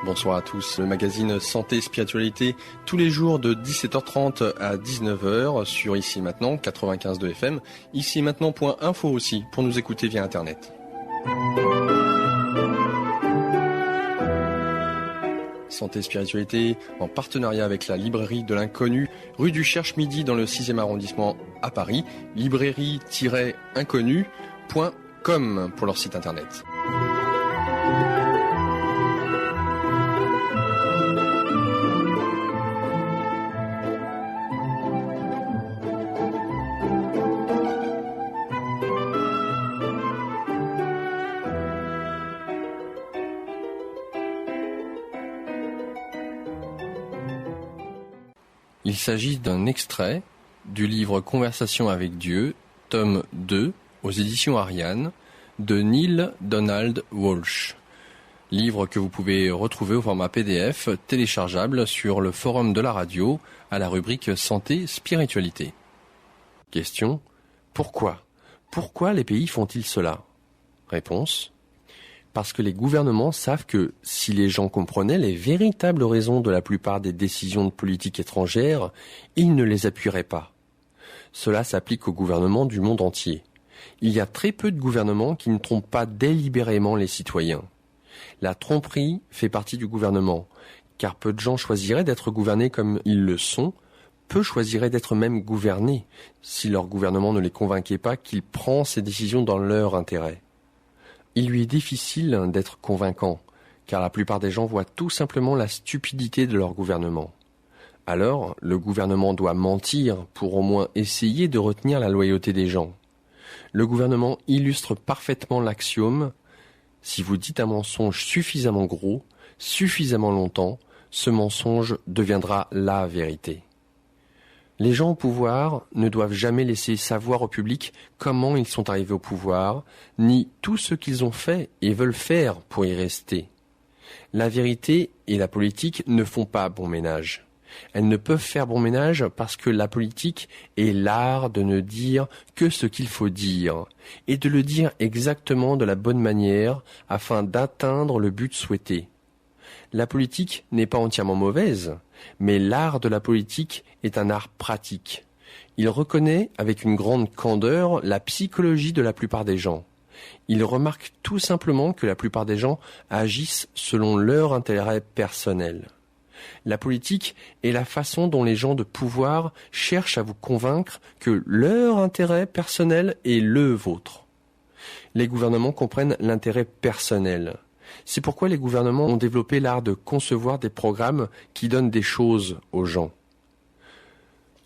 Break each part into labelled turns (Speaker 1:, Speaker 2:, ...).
Speaker 1: Bonsoir à tous. Le magazine Santé Spiritualité, tous les jours de 17h30 à 19h sur Ici Maintenant, 95.2 FM, icimaintenant.info aussi, pour nous écouter via Internet. Santé Spiritualité, en partenariat avec la librairie de l'Inconnu, rue du Cherche-Midi dans le 6e arrondissement à Paris, librairie-inconnu.com pour leur site internet. Il s'agit d'un extrait du livre Conversation avec Dieu, tome 2, aux éditions Ariane, de Neale Donald Walsch. Livre que vous pouvez retrouver au format PDF téléchargeable sur le forum de la radio à la rubrique Santé Spiritualité. Question: pourquoi ? Pourquoi les pays font-ils cela ? Réponse: parce que les gouvernements savent que si les gens comprenaient les véritables raisons de la plupart des décisions de politique étrangère, ils ne les appuieraient pas. Cela s'applique aux gouvernements du monde entier. Il y a très peu de gouvernements qui ne trompent pas délibérément les citoyens. La tromperie fait partie du gouvernement, car peu de gens choisiraient d'être gouvernés comme ils le sont, peu choisiraient d'être même gouvernés, si leur gouvernement ne les convainquait pas qu'il prend ses décisions dans leur intérêt. Il lui est difficile d'être convaincant, car la plupart des gens voient tout simplement la stupidité de leur gouvernement. Alors, le gouvernement doit mentir pour au moins essayer de retenir la loyauté des gens. Le gouvernement illustre parfaitement l'axiome: si vous dites un mensonge suffisamment gros, suffisamment longtemps, ce mensonge deviendra la vérité. Les gens au pouvoir ne doivent jamais laisser savoir au public comment ils sont arrivés au pouvoir, ni tout ce qu'ils ont fait et veulent faire pour y rester. La vérité et la politique ne font pas bon ménage. Elles ne peuvent faire bon ménage parce que la politique est l'art de ne dire que ce qu'il faut dire, et de le dire exactement de la bonne manière afin d'atteindre le but souhaité. La politique n'est pas entièrement mauvaise, mais l'art de la politique est un art pratique. Il reconnaît avec une grande candeur la psychologie de la plupart des gens. Il remarque tout simplement que la plupart des gens agissent selon leur intérêt personnel. La politique est la façon dont les gens de pouvoir cherchent à vous convaincre que leur intérêt personnel est le vôtre. Les gouvernements comprennent l'intérêt personnel. C'est pourquoi les gouvernements ont développé l'art de concevoir des programmes qui donnent des choses aux gens.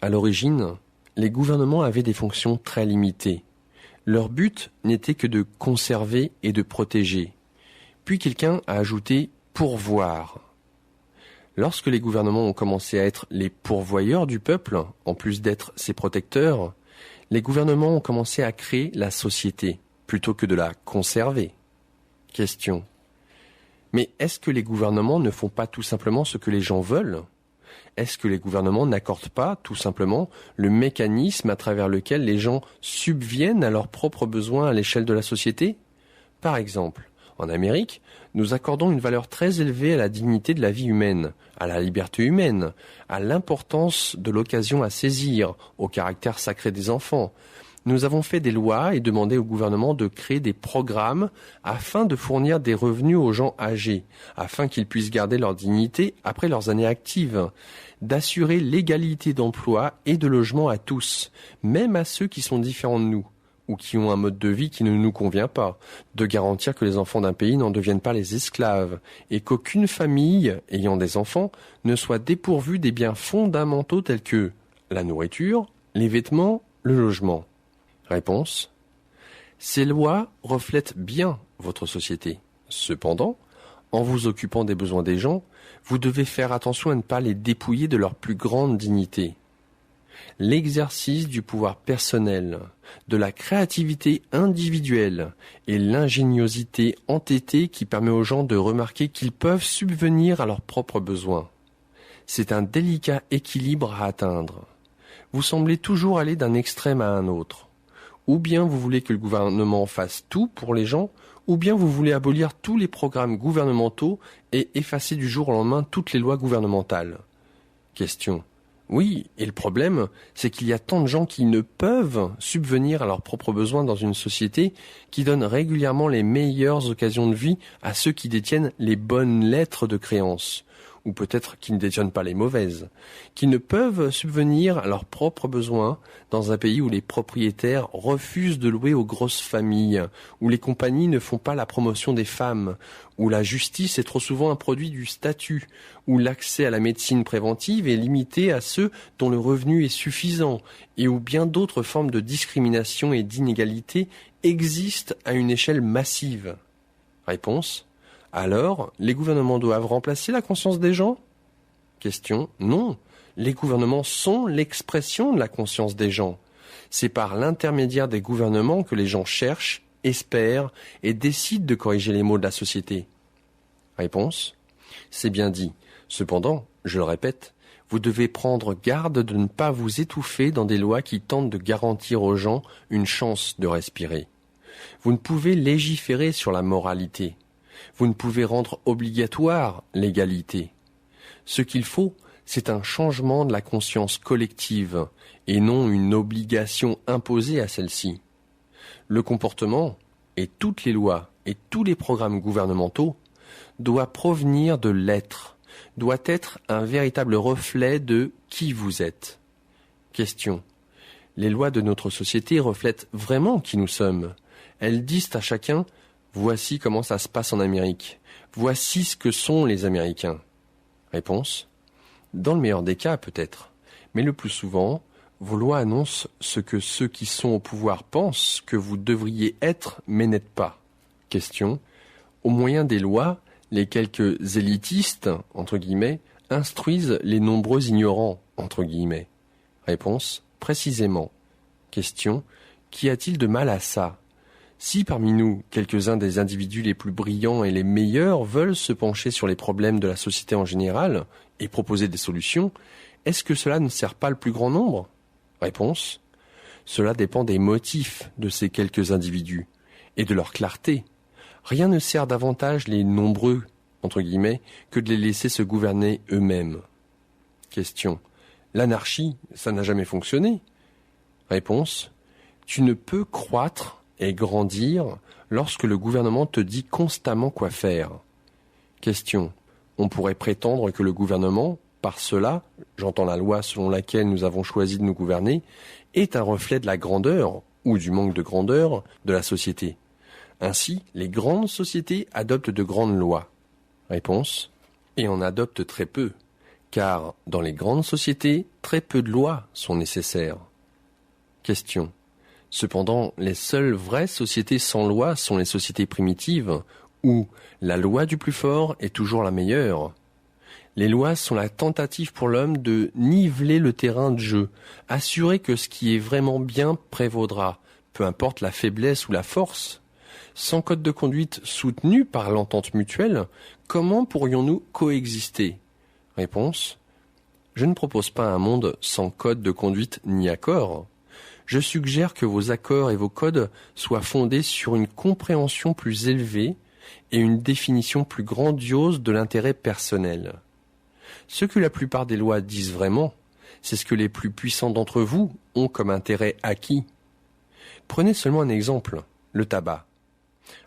Speaker 1: À l'origine, les gouvernements avaient des fonctions très limitées. Leur but n'était que de conserver et de protéger. Puis quelqu'un a ajouté « pourvoir ». Lorsque les gouvernements ont commencé à être les pourvoyeurs du peuple, en plus d'être ses protecteurs, les gouvernements ont commencé à créer la société, plutôt que de la conserver. Question: mais est-ce que les gouvernements ne font pas tout simplement ce que les gens veulent ? Est-ce que les gouvernements n'accordent pas, tout simplement, le mécanisme à travers lequel les gens subviennent à leurs propres besoins à l'échelle de la société ? Par exemple, en Amérique, nous accordons une valeur très élevée à la dignité de la vie humaine, à la liberté humaine, à l'importance de l'occasion à saisir, au caractère sacré des enfants. Nous avons fait des lois et demandé au gouvernement de créer des programmes afin de fournir des revenus aux gens âgés, afin qu'ils puissent garder leur dignité après leurs années actives, d'assurer l'égalité d'emploi et de logement à tous, même à ceux qui sont différents de nous, ou qui ont un mode de vie qui ne nous convient pas, de garantir que les enfants d'un pays n'en deviennent pas les esclaves, et qu'aucune famille ayant des enfants ne soit dépourvue des biens fondamentaux tels que la nourriture, les vêtements, le logement. Réponse: ces lois reflètent bien votre société. Cependant, en vous occupant des besoins des gens, vous devez faire attention à ne pas les dépouiller de leur plus grande dignité. L'exercice du pouvoir personnel, de la créativité individuelle et l'ingéniosité entêtée qui permet aux gens de remarquer qu'ils peuvent subvenir à leurs propres besoins. C'est un délicat équilibre à atteindre. Vous semblez toujours aller d'un extrême à un autre. Ou bien vous voulez que le gouvernement fasse tout pour les gens, Ou bien vous voulez abolir tous les programmes gouvernementaux et effacer du jour au lendemain toutes les lois gouvernementales? Question. Oui, et le problème, c'est qu'il y a tant de gens qui ne peuvent subvenir à leurs propres besoins dans une société qui donne régulièrement les meilleures occasions de vie à ceux qui détiennent les bonnes lettres de créance, ou peut-être qui ne détiennent pas les mauvaises, qui ne peuvent subvenir à leurs propres besoins dans un pays où les propriétaires refusent de louer aux grosses familles, où les compagnies ne font pas la promotion des femmes, où la justice est trop souvent un produit du statut, où l'accès à la médecine préventive est limité à ceux dont le revenu est suffisant, et où bien d'autres formes de discrimination et d'inégalité existent à une échelle massive. Réponse. Alors, les gouvernements doivent remplacer la conscience des gens? Question. Non. Les gouvernements sont l'expression de la conscience des gens. C'est par l'intermédiaire des gouvernements que les gens cherchent, espèrent et décident de corriger les maux de la société. Réponse. C'est bien dit. Cependant, je le répète, vous devez prendre garde de ne pas vous étouffer dans des lois qui tentent de garantir aux gens une chance de respirer. Vous ne pouvez légiférer sur la moralité. Vous ne pouvez rendre obligatoire l'égalité. Ce qu'il faut, c'est un changement de la conscience collective et non une obligation imposée à celle-ci. Le comportement, et toutes les lois et tous les programmes gouvernementaux, doit provenir de l'être, doit être un véritable reflet de qui vous êtes. Question. Les lois de notre société reflètent vraiment qui nous sommes. Elles disent à chacun « Voici comment ça se passe en Amérique. Voici ce que sont les Américains. » Réponse. Dans le meilleur des cas, peut-être. Mais le plus souvent, vos lois annoncent ce que ceux qui sont au pouvoir pensent que vous devriez être, mais n'êtes pas. Question. Au moyen des lois, les quelques élitistes, entre guillemets, instruisent les nombreux ignorants, entre guillemets. Réponse. Précisément. Question. Qu'y a-t-il de mal à ça? Si parmi nous, quelques-uns des individus les plus brillants et les meilleurs veulent se pencher sur les problèmes de la société en général et proposer des solutions, est-ce que cela ne sert pas le plus grand nombre? Réponse. Cela dépend des motifs de ces quelques individus et de leur clarté. Rien ne sert davantage les nombreux, entre guillemets, que de les laisser se gouverner eux-mêmes. Question. L'anarchie, ça n'a jamais fonctionné? Réponse. Tu ne peux croître et grandir lorsque le gouvernement te dit constamment quoi faire. Question. On pourrait prétendre que le gouvernement, par cela, j'entends la loi selon laquelle nous avons choisi de nous gouverner, est un reflet de la grandeur, ou du manque de grandeur, de la société. Ainsi, les grandes sociétés adoptent de grandes lois. Réponse. Et en adoptent très peu, car dans les grandes sociétés, très peu de lois sont nécessaires. Question. Cependant, les seules vraies sociétés sans loi sont les sociétés primitives, où la loi du plus fort est toujours la meilleure. Les lois sont la tentative pour l'homme de niveler le terrain de jeu, assurer que ce qui est vraiment bien prévaudra, peu importe la faiblesse ou la force. Sans code de conduite soutenu par l'entente mutuelle, comment pourrions-nous coexister? Réponse. Je ne propose pas un monde sans code de conduite ni accord. Je suggère que vos accords et vos codes soient fondés sur une compréhension plus élevée et une définition plus grandiose de l'intérêt personnel. Ce que la plupart des lois disent vraiment, c'est ce que les plus puissants d'entre vous ont comme intérêt acquis. Prenez seulement un exemple, le tabac.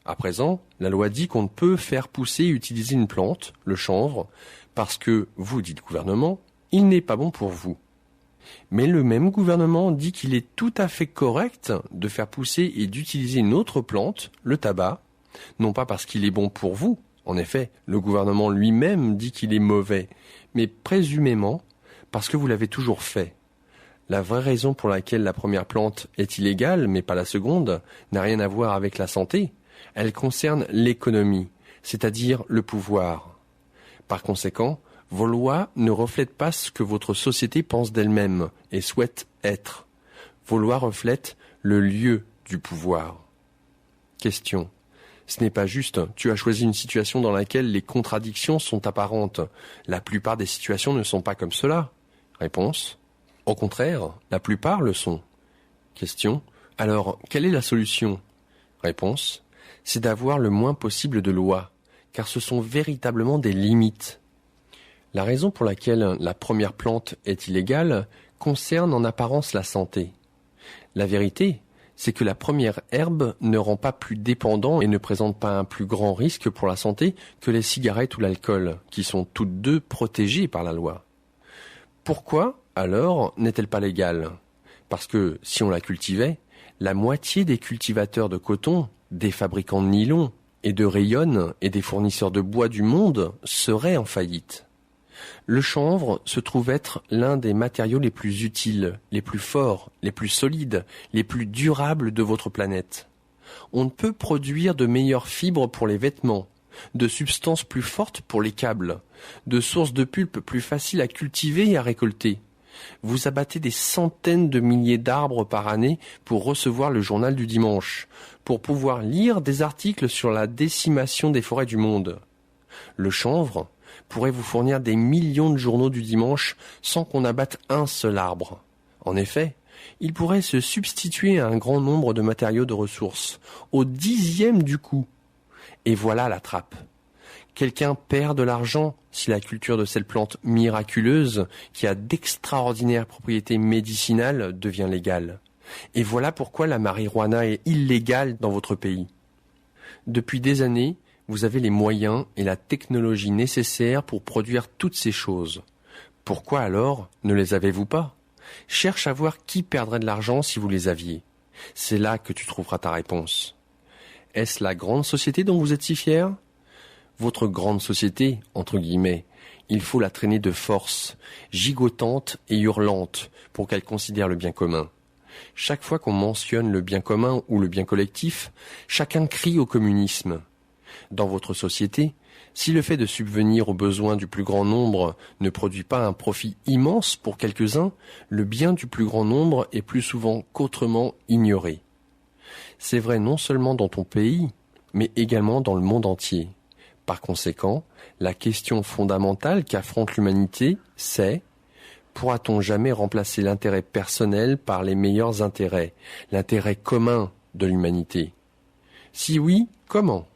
Speaker 1: À présent, la loi dit qu'on ne peut faire pousser et utiliser une plante, le chanvre, parce que, vous dit le gouvernement, il n'est pas bon pour vous. Mais le même gouvernement dit qu'il est tout à fait correct de faire pousser et d'utiliser une autre plante, le tabac, non pas parce qu'il est bon pour vous, en effet, le gouvernement lui-même dit qu'il est mauvais, mais présumément parce que vous l'avez toujours fait. La vraie raison pour laquelle la première plante est illégale, mais pas la seconde, n'a rien à voir avec la santé. Elle concerne l'économie, c'est-à-dire le pouvoir. Par conséquent, vos lois ne reflètent pas ce que votre société pense d'elle-même et souhaite être. Vos lois reflètent le lieu du pouvoir. Question. Ce n'est pas juste. Tu as choisi une situation dans laquelle les contradictions sont apparentes. La plupart des situations ne sont pas comme cela. Réponse. Au contraire, la plupart le sont. Question. Alors, quelle est la solution? Réponse. c'est d'avoir le moins possible de lois, car ce sont véritablement des limites. La raison pour laquelle la première plante est illégale concerne en apparence la santé. La vérité, c'est que la première herbe ne rend pas plus dépendant et ne présente pas un plus grand risque pour la santé que les cigarettes ou l'alcool, qui sont toutes deux protégées par la loi. Pourquoi, alors, n'est-elle pas légale ? Parce que, si on la cultivait, la moitié des cultivateurs de coton, des fabricants de nylon et de rayonne et des fournisseurs de bois du monde seraient en faillite. Le chanvre se trouve être l'un des matériaux les plus utiles, les plus forts, les plus solides, les plus durables de votre planète. On ne peut produire de meilleures fibres pour les vêtements, de substances plus fortes pour les câbles, de sources de pulpe plus faciles à cultiver et à récolter. Vous abattez des centaines de milliers d'arbres par année pour recevoir le journal du dimanche, pour pouvoir lire des articles sur la décimation des forêts du monde. Le chanvre pourrait vous fournir des millions de journaux du dimanche sans qu'on abatte un seul arbre. En effet, il pourrait se substituer à un grand nombre de matériaux de ressources, au 10e du coût. Et voilà la trappe. Quelqu'un perd de l'argent si la culture de cette plante miraculeuse, qui a d'extraordinaires propriétés médicinales, devient légale. Et voilà pourquoi la marijuana est illégale dans votre pays. Depuis des années, vous avez les moyens et la technologie nécessaires pour produire toutes ces choses. Pourquoi alors ne les avez-vous pas ? Cherche à voir qui perdrait de l'argent si vous les aviez. C'est là que tu trouveras ta réponse. Est-ce la grande société dont vous êtes si fier ? Votre grande société, entre guillemets, il faut la traîner de force, gigotante et hurlante, pour qu'elle considère le bien commun. Chaque fois qu'on mentionne le bien commun ou le bien collectif, chacun crie au communisme. Dans votre société, si le fait de subvenir aux besoins du plus grand nombre ne produit pas un profit immense pour quelques-uns, le bien du plus grand nombre est plus souvent qu'autrement ignoré. C'est vrai non seulement dans ton pays, mais également dans le monde entier. Par conséquent, la question fondamentale qu'affronte l'humanité, c'est: pourra-t-on jamais remplacer l'intérêt personnel par les meilleurs intérêts, l'intérêt commun de l'humanité ? Si oui, comment ?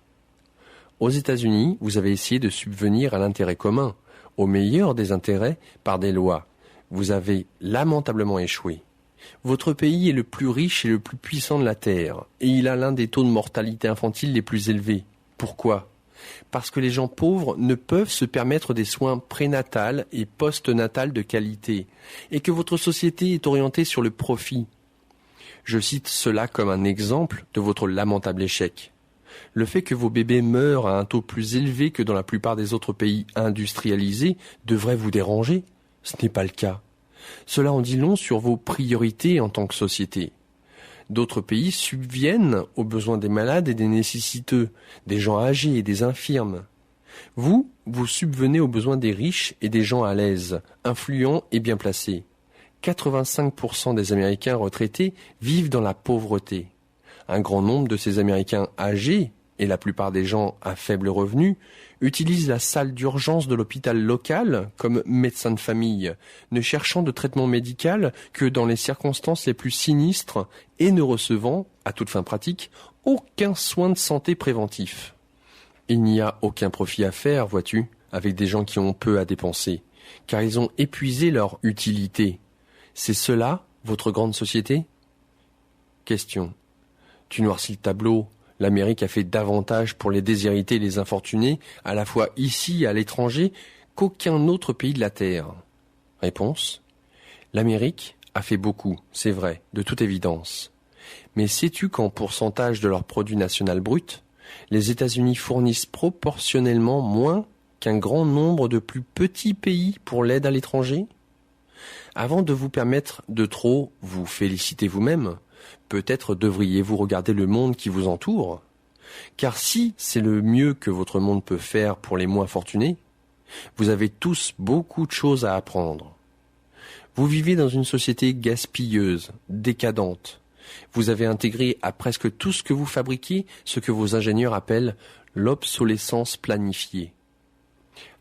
Speaker 1: Aux États-Unis, vous avez essayé de subvenir à l'intérêt commun, au meilleur des intérêts, par des lois. Vous avez lamentablement échoué. Votre pays est le plus riche et le plus puissant de la Terre, et il a l'un des taux de mortalité infantile les plus élevés. Pourquoi ? Parce que les gens pauvres ne peuvent se permettre des soins prénatals et post-natals de qualité, et que votre société est orientée sur le profit. Je cite cela comme un exemple de votre lamentable échec. Le fait que vos bébés meurent à un taux plus élevé que dans la plupart des autres pays industrialisés devrait vous déranger. Ce n'est pas le cas. Cela en dit long sur vos priorités en tant que société. D'autres pays subviennent aux besoins des malades et des nécessiteux, des gens âgés et des infirmes. Vous subvenez aux besoins des riches et des gens à l'aise, influents et bien placés. 85% des Américains retraités vivent dans la pauvreté. Un grand nombre de ces Américains âgés, et la plupart des gens à faible revenu, utilisent la salle d'urgence de l'hôpital local comme médecin de famille, ne cherchant de traitement médical que dans les circonstances les plus sinistres et ne recevant, à toute fin pratique, aucun soin de santé préventif. Il n'y a aucun profit à faire, vois-tu, avec des gens qui ont peu à dépenser, car ils ont épuisé leur utilité. C'est cela, votre grande société ? Question. Tu noircis le tableau. L'Amérique a fait davantage pour les déshérités et les infortunés, à la fois ici et à l'étranger, qu'aucun autre pays de la Terre. Réponse. L'Amérique a fait beaucoup, c'est vrai, de toute évidence. Mais sais-tu qu'en pourcentage de leur produit national brut, les États-Unis fournissent proportionnellement moins qu'un grand nombre de plus petits pays pour l'aide à l'étranger ? Avant de vous permettre de trop vous féliciter vous-même, peut-être devriez-vous regarder le monde qui vous entoure, car si c'est le mieux que votre monde peut faire pour les moins fortunés, vous avez tous beaucoup de choses à apprendre. Vous vivez dans une société gaspilleuse, décadente. Vous avez intégré à presque tout ce que vous fabriquez ce que vos ingénieurs appellent l'obsolescence planifiée.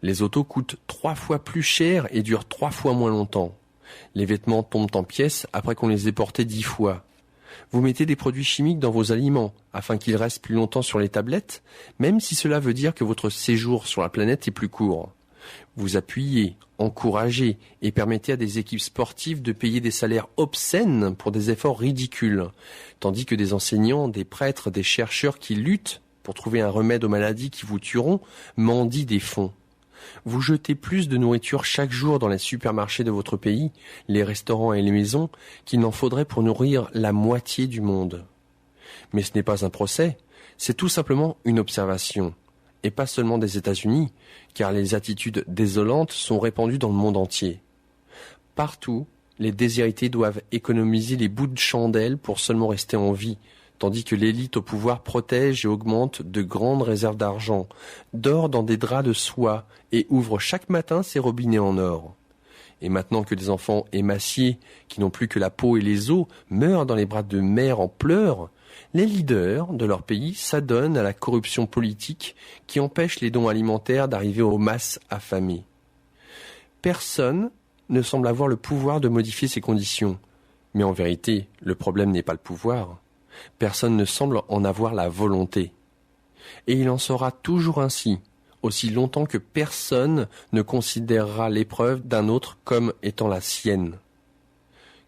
Speaker 1: Les autos coûtent 3 fois plus cher et durent 3 fois moins longtemps. Les vêtements tombent en pièces après qu'on les ait portés 10 fois. Vous mettez des produits chimiques dans vos aliments afin qu'ils restent plus longtemps sur les tablettes, même si cela veut dire que votre séjour sur la planète est plus court. Vous appuyez, encouragez et permettez à des équipes sportives de payer des salaires obscènes pour des efforts ridicules, tandis que des enseignants, des prêtres, des chercheurs qui luttent pour trouver un remède aux maladies qui vous tueront mendient des fonds. Vous jetez plus de nourriture chaque jour dans les supermarchés de votre pays, les restaurants et les maisons, qu'il n'en faudrait pour nourrir la moitié du monde. Mais ce n'est pas un procès, c'est tout simplement une observation. Et pas seulement des États-Unis, car les attitudes désolantes sont répandues dans le monde entier. Partout, les déshérités doivent économiser les bouts de chandelle pour seulement rester en vie, tandis que l'élite au pouvoir protège et augmente de grandes réserves d'argent, dort dans des draps de soie et ouvre chaque matin ses robinets en or. Et maintenant que des enfants émaciés, qui n'ont plus que la peau et les os, meurent dans les bras de mères en pleurs, les leaders de leur pays s'adonnent à la corruption politique qui empêche les dons alimentaires d'arriver aux masses affamées. Personne ne semble avoir le pouvoir de modifier ces conditions. Mais en vérité, le problème n'est pas le pouvoir. Personne ne semble en avoir la volonté. Et il en sera toujours ainsi, aussi longtemps que personne ne considérera l'épreuve d'un autre comme étant la sienne.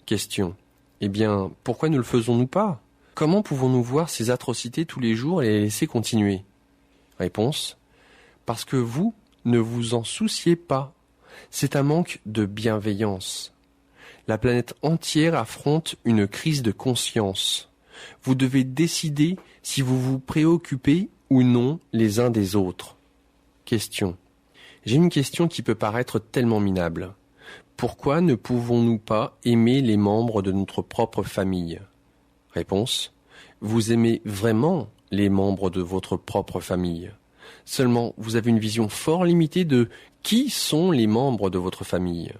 Speaker 1: Question. Eh bien, pourquoi ne le faisons-nous pas ? Comment pouvons-nous voir ces atrocités tous les jours et les laisser continuer ? Réponse. Parce que vous ne vous en souciez pas. C'est un manque de bienveillance. La planète entière affronte une crise de conscience. Vous devez décider si vous vous préoccupez ou non les uns des autres. Question. J'ai une question qui peut paraître tellement minable. Pourquoi ne pouvons-nous pas aimer les membres de notre propre famille ? Réponse. Vous aimez vraiment les membres de votre propre famille. Seulement, vous avez une vision fort limitée de qui sont les membres de votre famille.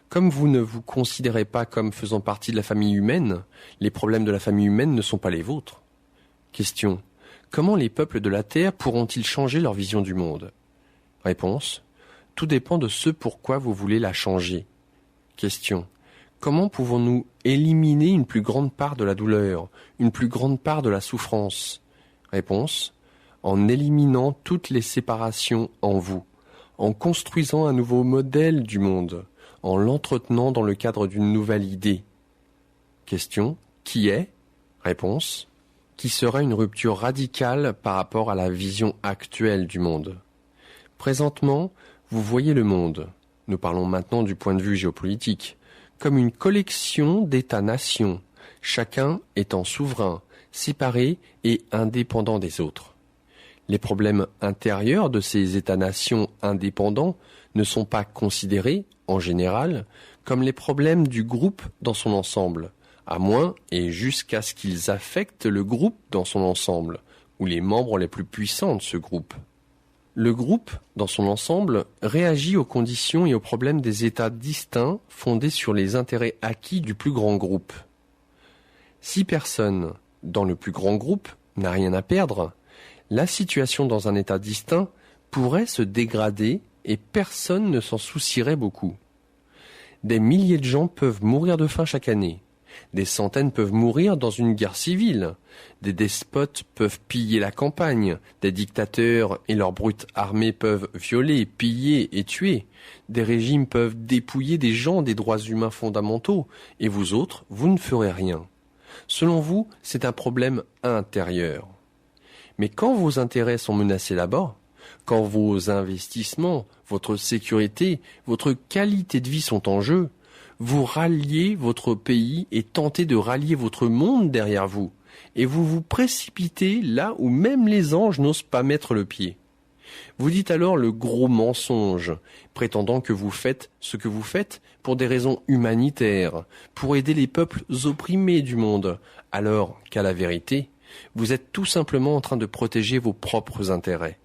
Speaker 1: Comme vous ne vous considérez pas comme faisant partie de la famille humaine, les problèmes de la famille humaine ne sont pas les vôtres. Question. Comment les peuples de la Terre pourront-ils changer leur vision du monde ? Réponse. Tout dépend de ce pourquoi vous voulez la changer. Question. Comment pouvons-nous éliminer une plus grande part de la douleur, une plus grande part de la souffrance ? Réponse. En éliminant toutes les séparations en vous, en construisant un nouveau modèle du monde, en l'entretenant dans le cadre d'une nouvelle idée. Question. Qui est ? Réponse. Qui sera une rupture radicale par rapport à la vision actuelle du monde. Présentement, vous voyez le monde, nous parlons maintenant du point de vue géopolitique, comme une collection d'États-nations, chacun étant souverain, séparé et indépendant des autres. Les problèmes intérieurs de ces États-nations indépendants ne sont pas considérés, en général, comme les problèmes du groupe dans son ensemble, à moins et jusqu'à ce qu'ils affectent le groupe dans son ensemble, ou les membres les plus puissants de ce groupe. Le groupe, dans son ensemble, réagit aux conditions et aux problèmes des États distincts fondés sur les intérêts acquis du plus grand groupe. Si personne, dans le plus grand groupe, n'a rien à perdre, la situation dans un État distinct pourrait se dégrader et personne ne s'en soucierait beaucoup. Des milliers de gens peuvent mourir de faim chaque année. Des centaines peuvent mourir dans une guerre civile. Des despotes peuvent piller la campagne. Des dictateurs et leurs brutes armées peuvent violer, piller et tuer. Des régimes peuvent dépouiller des gens des droits humains fondamentaux. Et vous autres, vous ne ferez rien. Selon vous, c'est un problème intérieur. Mais quand vos intérêts sont menacés là-bas, quand vos investissements, votre sécurité, votre qualité de vie sont en jeu, vous ralliez votre pays et tentez de rallier votre monde derrière vous, et vous vous précipitez là où même les anges n'osent pas mettre le pied. Vous dites alors le gros mensonge, prétendant que vous faites ce que vous faites pour des raisons humanitaires, pour aider les peuples opprimés du monde, alors qu'à la vérité, vous êtes tout simplement en train de protéger vos propres intérêts.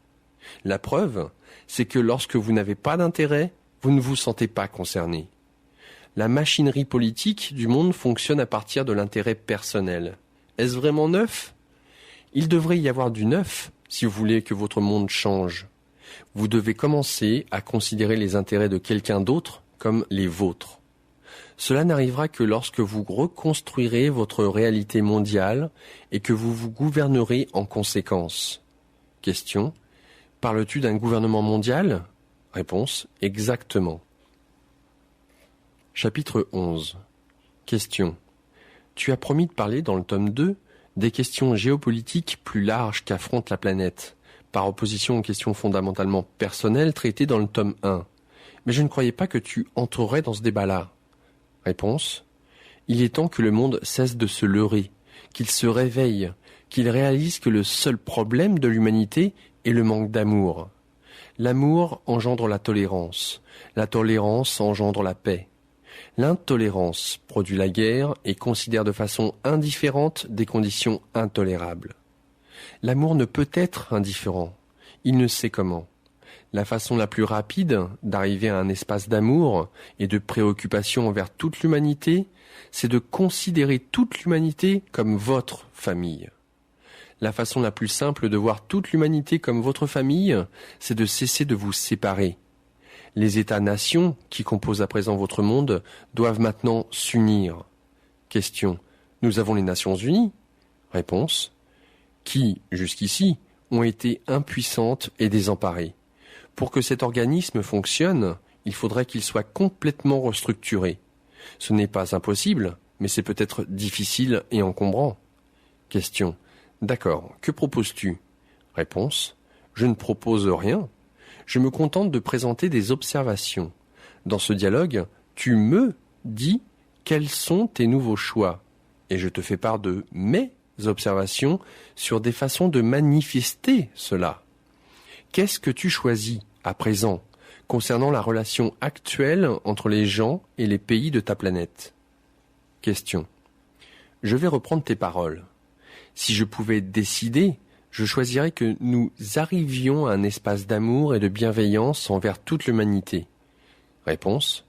Speaker 1: La preuve, c'est que lorsque vous n'avez pas d'intérêt, vous ne vous sentez pas concerné. La machinerie politique du monde fonctionne à partir de l'intérêt personnel. Est-ce vraiment neuf ? Il devrait y avoir du neuf si vous voulez que votre monde change. Vous devez commencer à considérer les intérêts de quelqu'un d'autre comme les vôtres. Cela n'arrivera que lorsque vous reconstruirez votre réalité mondiale et que vous vous gouvernerez en conséquence. Question. Parles-tu d'un gouvernement mondial ? Réponse. Exactement. Chapitre 11. Question. Tu as promis de parler dans le tome 2 des questions géopolitiques plus larges qu'affronte la planète, par opposition aux questions fondamentalement personnelles traitées dans le tome 1. Mais je ne croyais pas que tu entrerais dans ce débat-là. Réponse. Il est temps que le monde cesse de se leurrer, qu'il se réveille, qu'il réalise que le seul problème de l'humanité est le manque d'amour. L'amour engendre la tolérance engendre la paix. L'intolérance produit la guerre et considère de façon indifférente des conditions intolérables. L'amour ne peut être indifférent, il ne sait comment. La façon la plus rapide d'arriver à un espace d'amour et de préoccupation envers toute l'humanité, c'est de considérer toute l'humanité comme votre famille. La façon la plus simple de voir toute l'humanité comme votre famille, c'est de cesser de vous séparer. Les États-nations qui composent à présent votre monde doivent maintenant s'unir. Question. Nous avons les Nations Unies ? Réponse. Qui, jusqu'ici, ont été impuissantes et désemparées. Pour que cet organisme fonctionne, il faudrait qu'il soit complètement restructuré. Ce n'est pas impossible, mais c'est peut-être difficile et encombrant. Question. D'accord, que proposes-tu ? Réponse. Je ne propose rien. Je me contente de présenter des observations. Dans ce dialogue, tu me dis quels sont tes nouveaux choix, et je te fais part de mes observations sur des façons de manifester cela. Qu'est-ce que tu choisis, à présent, concernant la relation actuelle entre les gens et les pays de ta planète ? Question. Je vais reprendre tes paroles. Si je pouvais décider, je choisirais que nous arrivions à un espace d'amour et de bienveillance envers toute l'humanité. Réponse.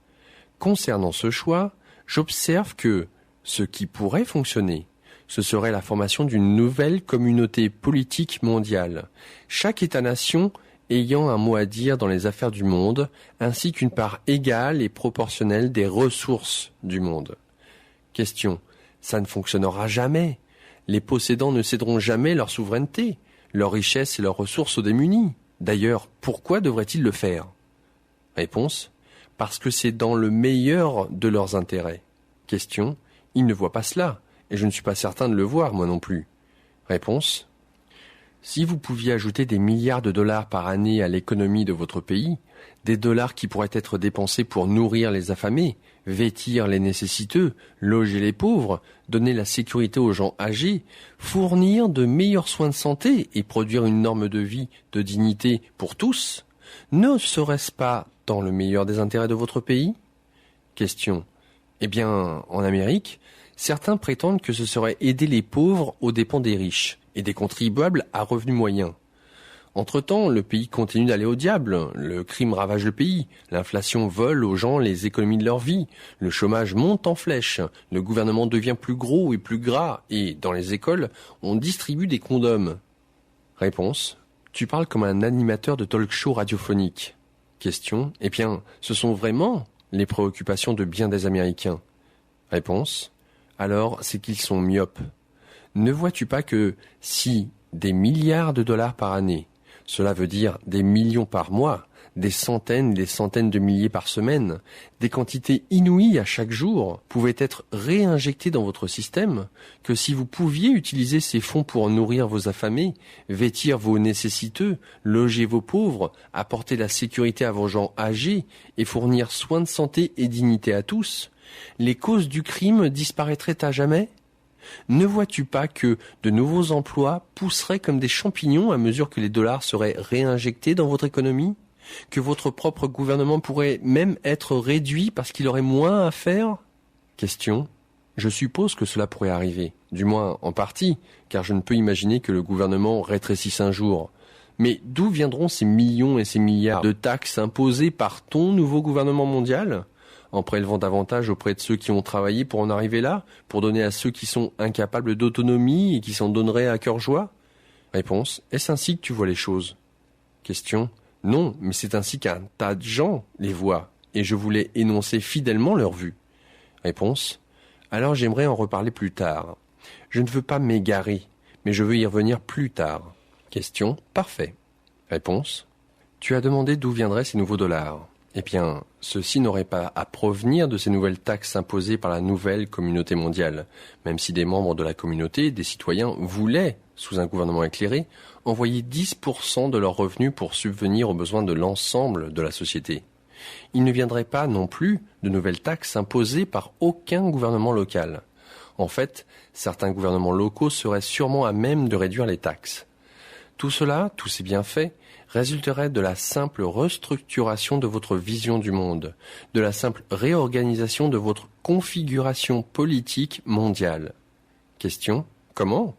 Speaker 1: Concernant ce choix, j'observe que ce qui pourrait fonctionner, ce serait la formation d'une nouvelle communauté politique mondiale, chaque État-nation ayant un mot à dire dans les affaires du monde, ainsi qu'une part égale et proportionnelle des ressources du monde. Question. Ça ne fonctionnera jamais. Les possédants ne céderont jamais leur souveraineté, leur richesse et leurs ressources aux démunis. D'ailleurs, pourquoi devraient-ils le faire ? Réponse. Parce que c'est dans le meilleur de leurs intérêts. Question. Ils ne voient pas cela, et je ne suis pas certain de le voir, moi non plus. Réponse. Si vous pouviez ajouter des milliards de dollars par année à l'économie de votre pays, des dollars qui pourraient être dépensés pour nourrir les affamés, vêtir les nécessiteux, loger les pauvres, donner la sécurité aux gens âgés, fournir de meilleurs soins de santé et produire une norme de vie de dignité pour tous, ne serait-ce pas dans le meilleur des intérêts de votre pays ? Question. Eh bien, en Amérique, certains prétendent que ce serait aider les pauvres aux dépens des riches et des contribuables à revenus moyens. Entre-temps, le pays continue d'aller au diable, le crime ravage le pays, l'inflation vole aux gens les économies de leur vie, le chômage monte en flèche, le gouvernement devient plus gros et plus gras, et, dans les écoles, on distribue des condoms. Réponse. Tu parles comme un animateur de talk-show radiophonique. Question. Eh bien, ce sont vraiment les préoccupations de bien des Américains. Réponse. Alors, c'est qu'ils sont myopes. Ne vois-tu pas que si des milliards de dollars par année, cela veut dire des millions par mois, des centaines et des centaines de milliers par semaine, des quantités inouïes à chaque jour, pouvaient être réinjectées dans votre système, que si vous pouviez utiliser ces fonds pour nourrir vos affamés, vêtir vos nécessiteux, loger vos pauvres, apporter la sécurité à vos gens âgés et fournir soins de santé et dignité à tous, les causes du crime disparaîtraient à jamais ? Ne vois-tu pas que de nouveaux emplois pousseraient comme des champignons à mesure que les dollars seraient réinjectés dans votre économie ? Que votre propre gouvernement pourrait même être réduit parce qu'il aurait moins à faire ? Question. Je suppose que cela pourrait arriver, du moins en partie, car je ne peux imaginer que le gouvernement rétrécisse un jour. Mais d'où viendront ces millions et ces milliards de taxes imposées par ton nouveau gouvernement mondial ? En prélevant davantage auprès de ceux qui ont travaillé pour en arriver là, pour donner à ceux qui sont incapables d'autonomie et qui s'en donneraient à cœur joie ? Réponse. Est-ce ainsi que tu vois les choses ? Question. Non, mais c'est ainsi qu'un tas de gens les voient, et je voulais énoncer fidèlement leur vue. Réponse. Alors j'aimerais en reparler plus tard. Je ne veux pas m'égarer, mais je veux y revenir plus tard. Question. Parfait. Réponse. Tu as demandé d'où viendraient ces nouveaux dollars. Eh bien, ceux-ci n'auraient pas à provenir de ces nouvelles taxes imposées par la nouvelle communauté mondiale, même si des membres de la communauté, des citoyens, voulaient, sous un gouvernement éclairé, envoyer 10% de leurs revenus pour subvenir aux besoins de l'ensemble de la société. Il ne viendrait pas non plus de nouvelles taxes imposées par aucun gouvernement local. En fait, certains gouvernements locaux seraient sûrement à même de réduire les taxes. Tout cela, tous ces bienfaits, résulterait de la simple restructuration de votre vision du monde, de la simple réorganisation de votre configuration politique mondiale. Question. Comment?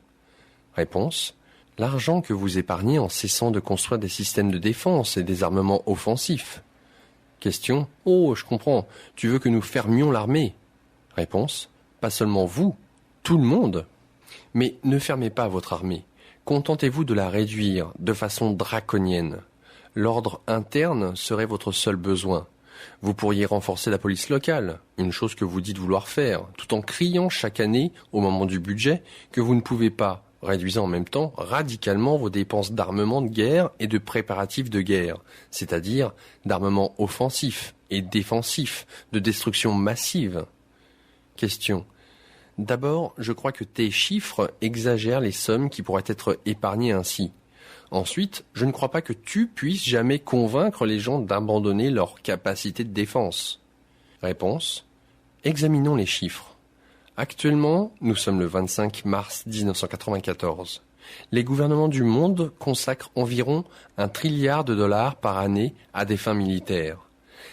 Speaker 1: Réponse. L'argent que vous épargnez en cessant de construire des systèmes de défense et des armements offensifs. Question. Oh, je comprends. Tu veux que nous fermions l'armée? Réponse. Pas seulement vous, tout le monde. Mais ne fermez pas votre armée. Contentez-vous de la réduire de façon draconienne. L'ordre interne serait votre seul besoin. Vous pourriez renforcer la police locale, une chose que vous dites vouloir faire, tout en criant chaque année, au moment du budget, que vous ne pouvez pas, réduisant en même temps radicalement vos dépenses d'armement de guerre et de préparatifs de guerre, c'est-à-dire d'armement offensif et défensif, de destruction massive. Question. D'abord, je crois que tes chiffres exagèrent les sommes qui pourraient être épargnées ainsi. Ensuite, je ne crois pas que tu puisses jamais convaincre les gens d'abandonner leur capacité de défense. Réponse. Examinons les chiffres. Actuellement, nous sommes le 25 mars 1994. Les gouvernements du monde consacrent environ $1 trilliard par année à des fins militaires.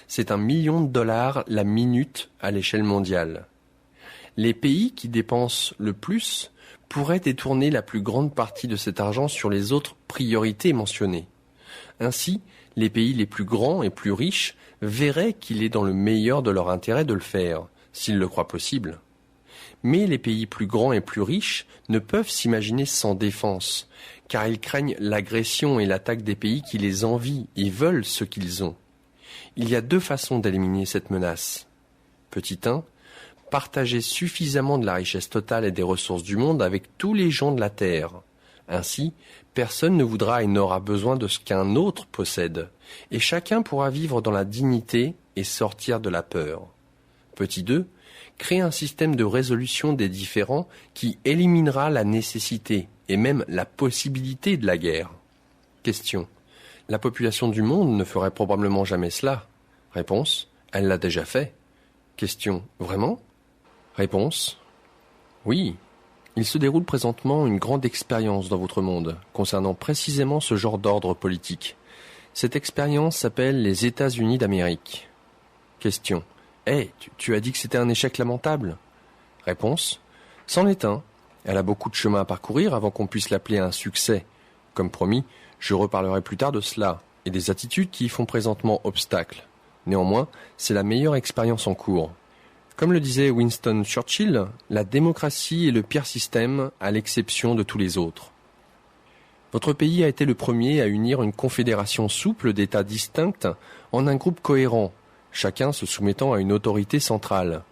Speaker 1: C'est $1 million la minute à l'échelle mondiale. Les pays qui dépensent le plus pourraient détourner la plus grande partie de cet argent sur les autres priorités mentionnées. Ainsi, les pays les plus grands et plus riches verraient qu'il est dans le meilleur de leur intérêt de le faire, s'ils le croient possible. Mais les pays plus grands et plus riches ne peuvent s'imaginer sans défense, car ils craignent l'agression et l'attaque des pays qui les envient et veulent ce qu'ils ont. Il y a 2 façons d'éliminer cette menace. Petit 1. Partager suffisamment de la richesse totale et des ressources du monde avec tous les gens de la Terre. Ainsi, personne ne voudra et n'aura besoin de ce qu'un autre possède, et chacun pourra vivre dans la dignité et sortir de la peur. Petit 2. Créer un système de résolution des différends qui éliminera la nécessité et même la possibilité de la guerre. Question. La population du monde ne ferait probablement jamais cela. Réponse. Elle l'a déjà fait. Question. Vraiment? Réponse. Oui. Il se déroule présentement une grande expérience dans votre monde, concernant précisément ce genre d'ordre politique. Cette expérience s'appelle les États-Unis d'Amérique. Question. Tu as dit que c'était un échec lamentable? Réponse. C'en est un. Elle a beaucoup de chemin à parcourir avant qu'on puisse l'appeler un succès. Comme promis, je reparlerai plus tard de cela, et des attitudes qui y font présentement obstacle. Néanmoins, c'est la meilleure expérience en cours. Comme le disait Winston Churchill, la démocratie est le pire système à l'exception de tous les autres. Votre pays a été le premier à unir une confédération souple d'États distincts en un groupe cohérent, chacun se soumettant à une autorité centrale.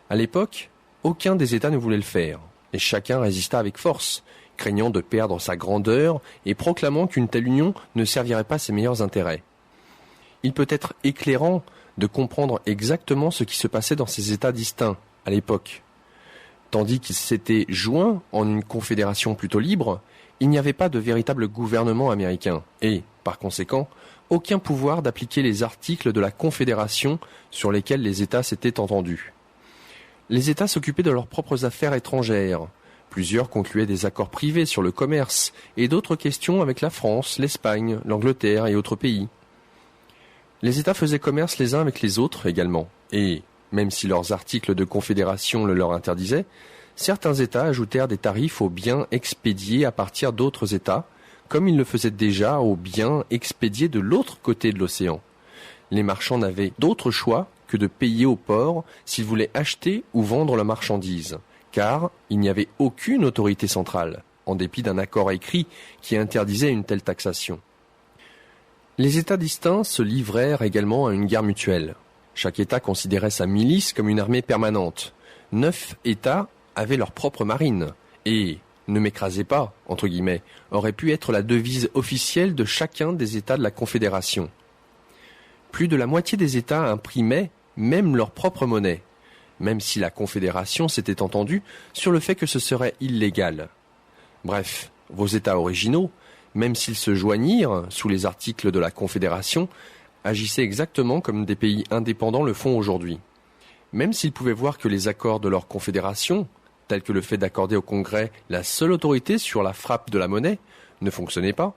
Speaker 1: À l'époque, aucun des États ne voulait le faire, et chacun résista avec force, craignant de perdre sa grandeur et proclamant qu'une telle union ne servirait pas ses meilleurs intérêts. Il peut être éclairant de comprendre exactement ce qui se passait dans ces États distincts à l'époque. Tandis qu'ils s'étaient joints en une confédération plutôt libre, il n'y avait pas de véritable gouvernement américain et, par conséquent, aucun pouvoir d'appliquer les articles de la confédération sur lesquels les États s'étaient entendus. Les États s'occupaient de leurs propres affaires étrangères. Plusieurs concluaient des accords privés sur le commerce et d'autres questions avec la France, l'Espagne, l'Angleterre et autres pays. Les États faisaient commerce les uns avec les autres également, et, même si leurs articles de confédération le leur interdisaient, certains États ajoutèrent des tarifs aux biens expédiés à partir d'autres États, comme ils le faisaient déjà aux biens expédiés de l'autre côté de l'océan. Les marchands n'avaient d'autre choix que de payer au port s'ils voulaient acheter ou vendre la marchandise, car il n'y avait aucune autorité centrale, en dépit d'un accord écrit qui interdisait une telle taxation. Les États distincts se livrèrent également à une guerre mutuelle. Chaque État considérait sa milice comme une armée permanente. 9 États avaient leur propre marine. Et « ne m'écrasez pas » entre guillemets, aurait pu être la devise officielle de chacun des États de la Confédération. Plus de la moitié des États imprimaient même leur propre monnaie, même si la Confédération s'était entendue sur le fait que ce serait illégal. Bref, vos États originaux, même s'ils se joignirent sous les articles de la Confédération, agissaient exactement comme des pays indépendants le font aujourd'hui. Même s'ils pouvaient voir que les accords de leur Confédération, tels que le fait d'accorder au Congrès la seule autorité sur la frappe de la monnaie, ne fonctionnaient pas,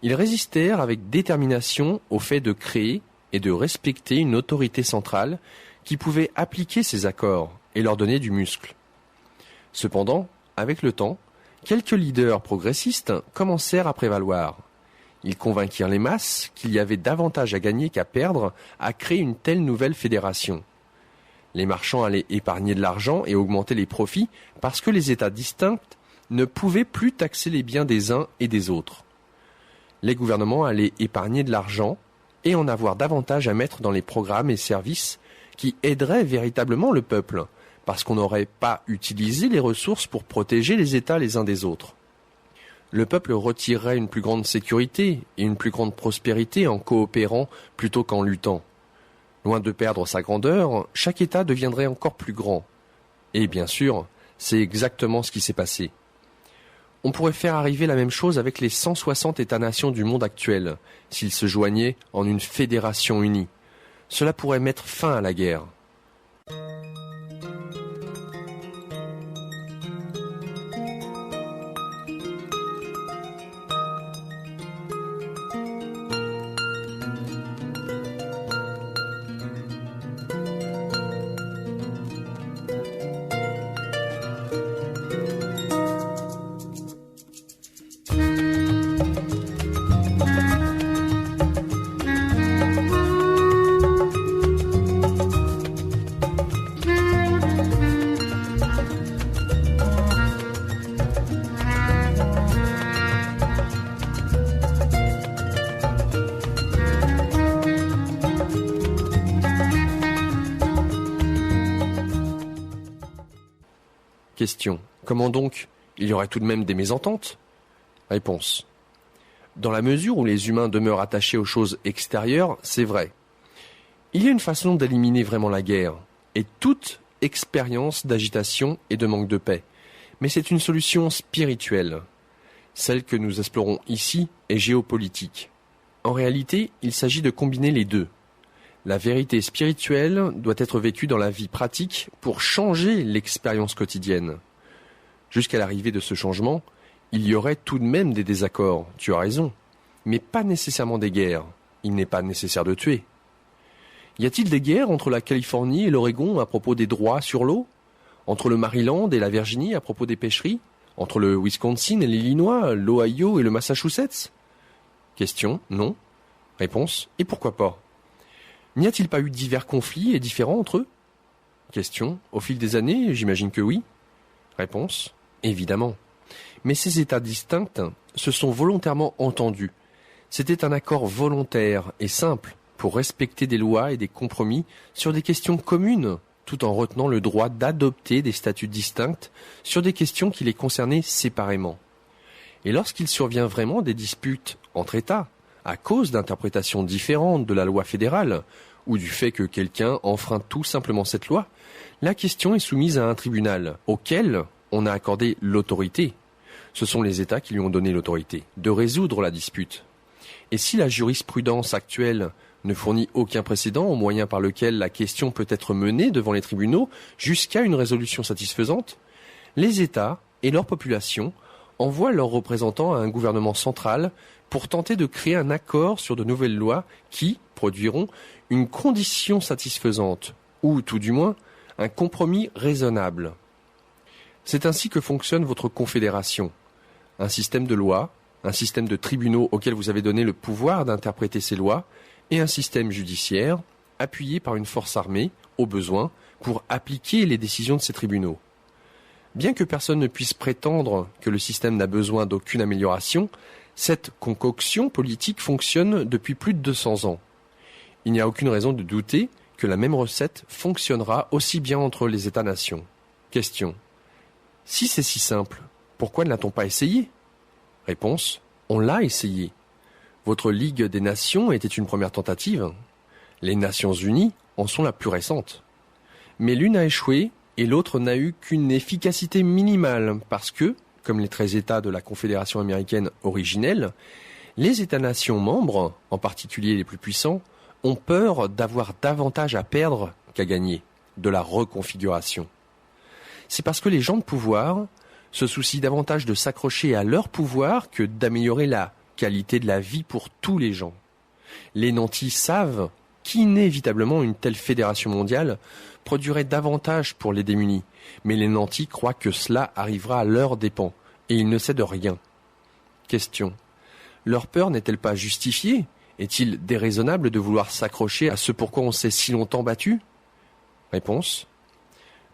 Speaker 1: ils résistèrent avec détermination au fait de créer et de respecter une autorité centrale qui pouvait appliquer ces accords et leur donner du muscle. Cependant, avec le temps, quelques leaders progressistes commencèrent à prévaloir. Ils convainquirent les masses qu'il y avait davantage à gagner qu'à perdre à créer une telle nouvelle fédération. Les marchands allaient épargner de l'argent et augmenter les profits parce que les États distincts ne pouvaient plus taxer les biens des uns et des autres. Les gouvernements allaient épargner de l'argent et en avoir davantage à mettre dans les programmes et services qui aideraient véritablement le peuple, parce qu'on n'aurait pas utilisé les ressources pour protéger les États les uns des autres. Le peuple retirerait une plus grande sécurité et une plus grande prospérité en coopérant plutôt qu'en luttant. Loin de perdre sa grandeur, chaque État deviendrait encore plus grand. Et bien sûr, c'est exactement ce qui s'est passé. On pourrait faire arriver la même chose avec les 160 États-nations du monde actuel, s'ils se joignaient en une fédération unie. Cela pourrait mettre fin à la guerre. Question. Comment donc? Il y aurait tout de même des mésententes? Réponse. Dans la mesure où les humains demeurent attachés aux choses extérieures, c'est vrai. Il y a une façon d'éliminer vraiment la guerre, et toute expérience d'agitation et de manque de paix. Mais c'est une solution spirituelle. Celle que nous explorons ici est géopolitique. En réalité, il s'agit de combiner les deux. La vérité spirituelle doit être vécue dans la vie pratique pour changer l'expérience quotidienne. Jusqu'à l'arrivée de ce changement, il y aurait tout de même des désaccords, tu as raison, mais pas nécessairement des guerres. Il n'est pas nécessaire de tuer. Y a-t-il des guerres entre la Californie et l'Oregon à propos des droits sur l'eau? Entre le Maryland et la Virginie à propos des pêcheries? Entre le Wisconsin et l'Illinois, l'Ohio et le Massachusetts? Question, non. Réponse, et pourquoi pas? N'y a-t-il pas eu divers conflits et différends entre eux? Question, au fil des années, j'imagine que oui. Réponse, évidemment. Mais ces États distincts se sont volontairement entendus. C'était un accord volontaire et simple pour respecter des lois et des compromis sur des questions communes, tout en retenant le droit d'adopter des statuts distincts sur des questions qui les concernaient séparément. Et lorsqu'il survient vraiment des disputes entre États, à cause d'interprétations différentes de la loi fédérale, ou du fait que quelqu'un enfreint tout simplement cette loi, la question est soumise à un tribunal, auquel on a accordé l'autorité. Ce sont les États qui lui ont donné l'autorité de résoudre la dispute. Et si la jurisprudence actuelle ne fournit aucun précédent au moyen par lequel la question peut être menée devant les tribunaux jusqu'à une résolution satisfaisante, les États et leur population envoient leurs représentants à un gouvernement central pour tenter de créer un accord sur de nouvelles lois qui produiront une condition satisfaisante, ou tout du moins un compromis raisonnable. C'est ainsi que fonctionne votre confédération. Un système de lois, un système de tribunaux auxquels vous avez donné le pouvoir d'interpréter ces lois, et un système judiciaire appuyé par une force armée, au besoin, pour appliquer les décisions de ces tribunaux. Bien que personne ne puisse prétendre que le système n'a besoin d'aucune amélioration, cette concoction politique fonctionne depuis plus de 200 ans. Il n'y a aucune raison de douter que la même recette fonctionnera aussi bien entre les États-nations. Question. Si c'est si simple, pourquoi ne l'a-t-on pas essayé? Réponse. On l'a essayé. Votre Ligue des Nations était une première tentative. Les Nations Unies en sont la plus récente. Mais l'une a échoué et l'autre n'a eu qu'une efficacité minimale parce que, comme les 13 États de la Confédération américaine originelle, les États-nations membres, en particulier les plus puissants, ont peur d'avoir davantage à perdre qu'à gagner de la reconfiguration. C'est parce que les gens de pouvoir se soucient davantage de s'accrocher à leur pouvoir que d'améliorer la qualité de la vie pour tous les gens. Les nantis savent qu'inévitablement une telle fédération mondiale produirait davantage pour les démunis, mais les nantis croient que cela arrivera à leurs dépens, et ils ne cèdent rien. Question. Leur peur n'est-elle pas justifiée? Est-il déraisonnable de vouloir s'accrocher à ce pourquoi on s'est si longtemps battu? Réponse.